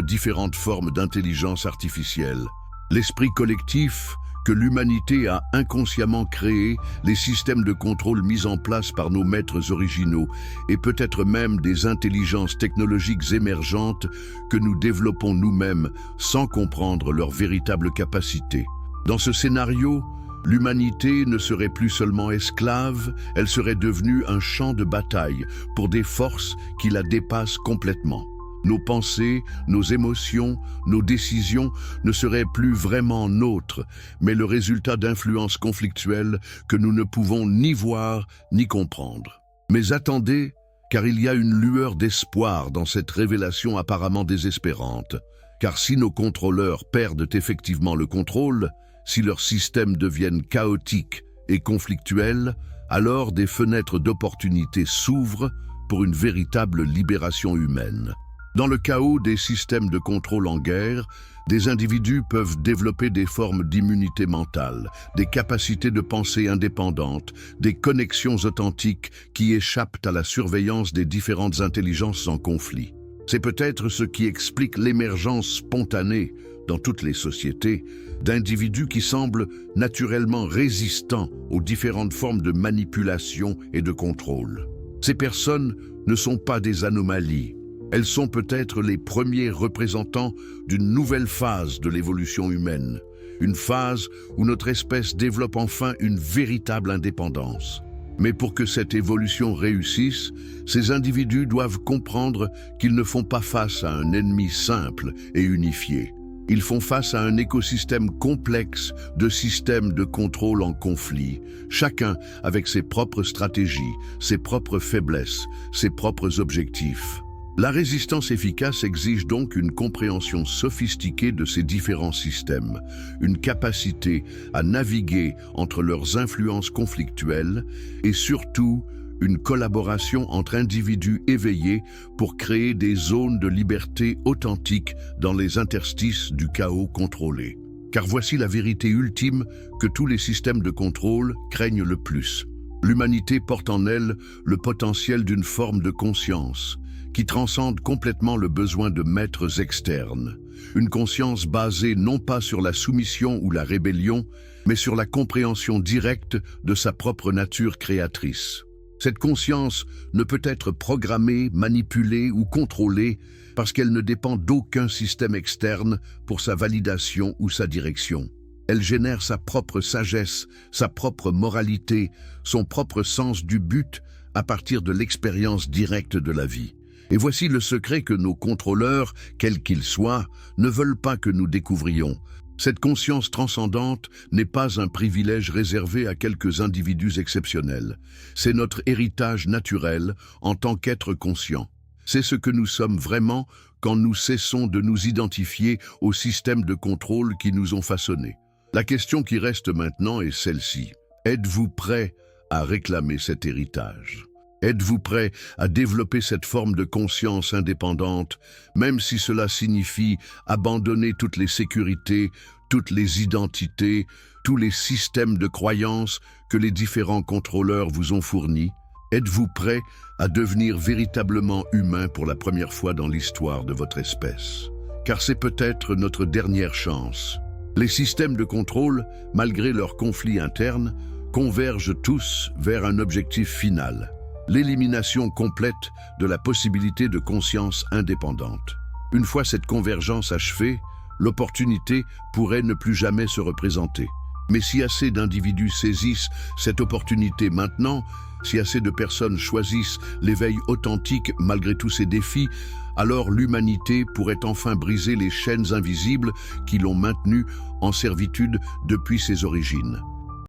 Speaker 1: différentes formes d'intelligence artificielle. L'esprit collectif que l'humanité a inconsciemment créé les systèmes de contrôle mis en place par nos maîtres originaux et peut-être même des intelligences technologiques émergentes que nous développons nous-mêmes sans comprendre leur véritable capacité. Dans ce scénario, l'humanité ne serait plus seulement esclave, elle serait devenue un champ de bataille pour des forces qui la dépassent complètement. Nos pensées, nos émotions, nos décisions ne seraient plus vraiment nôtres, mais le résultat d'influences conflictuelles que nous ne pouvons ni voir ni comprendre. Mais attendez, car il y a une lueur d'espoir dans cette révélation apparemment désespérante. Car si nos contrôleurs perdent effectivement le contrôle, si leurs systèmes deviennent chaotiques et conflictuels, alors des fenêtres d'opportunité s'ouvrent pour une véritable libération humaine. Dans le chaos des systèmes de contrôle en guerre, des individus peuvent développer des formes d'immunité mentale, des capacités de pensée indépendantes, des connexions authentiques qui échappent à la surveillance des différentes intelligences en conflit. C'est peut-être ce qui explique l'émergence spontanée, dans toutes les sociétés, d'individus qui semblent naturellement résistants aux différentes formes de manipulation et de contrôle. Ces personnes ne sont pas des anomalies. Elles sont peut-être les premiers représentants d'une nouvelle phase de l'évolution humaine, une phase où notre espèce développe enfin une véritable indépendance. Mais pour que cette évolution réussisse, ces individus doivent comprendre qu'ils ne font pas face à un ennemi simple et unifié. Ils font face à un écosystème complexe de systèmes de contrôle en conflit, chacun avec ses propres stratégies, ses propres faiblesses, ses propres objectifs. La résistance efficace exige donc une compréhension sophistiquée de ces différents systèmes, une capacité à naviguer entre leurs influences conflictuelles et surtout une collaboration entre individus éveillés pour créer des zones de liberté authentiques dans les interstices du chaos contrôlé. Car voici la vérité ultime que tous les systèmes de contrôle craignent le plus. L'humanité porte en elle le potentiel d'une forme de conscience qui transcende complètement le besoin de maîtres externes. Une conscience basée non pas sur la soumission ou la rébellion, mais sur la compréhension directe de sa propre nature créatrice. Cette conscience ne peut être programmée, manipulée ou contrôlée parce qu'elle ne dépend d'aucun système externe pour sa validation ou sa direction. Elle génère sa propre sagesse, sa propre moralité, son propre sens du but à partir de l'expérience directe de la vie. Et voici le secret que nos contrôleurs, quels qu'ils soient, ne veulent pas que nous découvrions. Cette conscience transcendante n'est pas un privilège réservé à quelques individus exceptionnels. C'est notre héritage naturel en tant qu'être conscient. C'est ce que nous sommes vraiment quand nous cessons de nous identifier aux systèmes de contrôle qui nous ont façonnés. La question qui reste maintenant est celle-ci. Êtes-vous prêt à réclamer cet héritage ? Êtes-vous prêt à développer cette forme de conscience indépendante, même si cela signifie abandonner toutes les sécurités, toutes les identités, tous les systèmes de croyances que les différents contrôleurs vous ont fournis? Êtes-vous prêt à devenir véritablement humain pour la première fois dans l'histoire de votre espèce? Car c'est peut-être notre dernière chance. Les systèmes de contrôle, malgré leurs conflits internes, convergent tous vers un objectif final: l'élimination complète de la possibilité de conscience indépendante. Une fois cette convergence achevée, l'opportunité pourrait ne plus jamais se représenter. Mais si assez d'individus saisissent cette opportunité maintenant, si assez de personnes choisissent l'éveil authentique malgré tous ces défis, alors l'humanité pourrait enfin briser les chaînes invisibles qui l'ont maintenue en servitude depuis ses origines.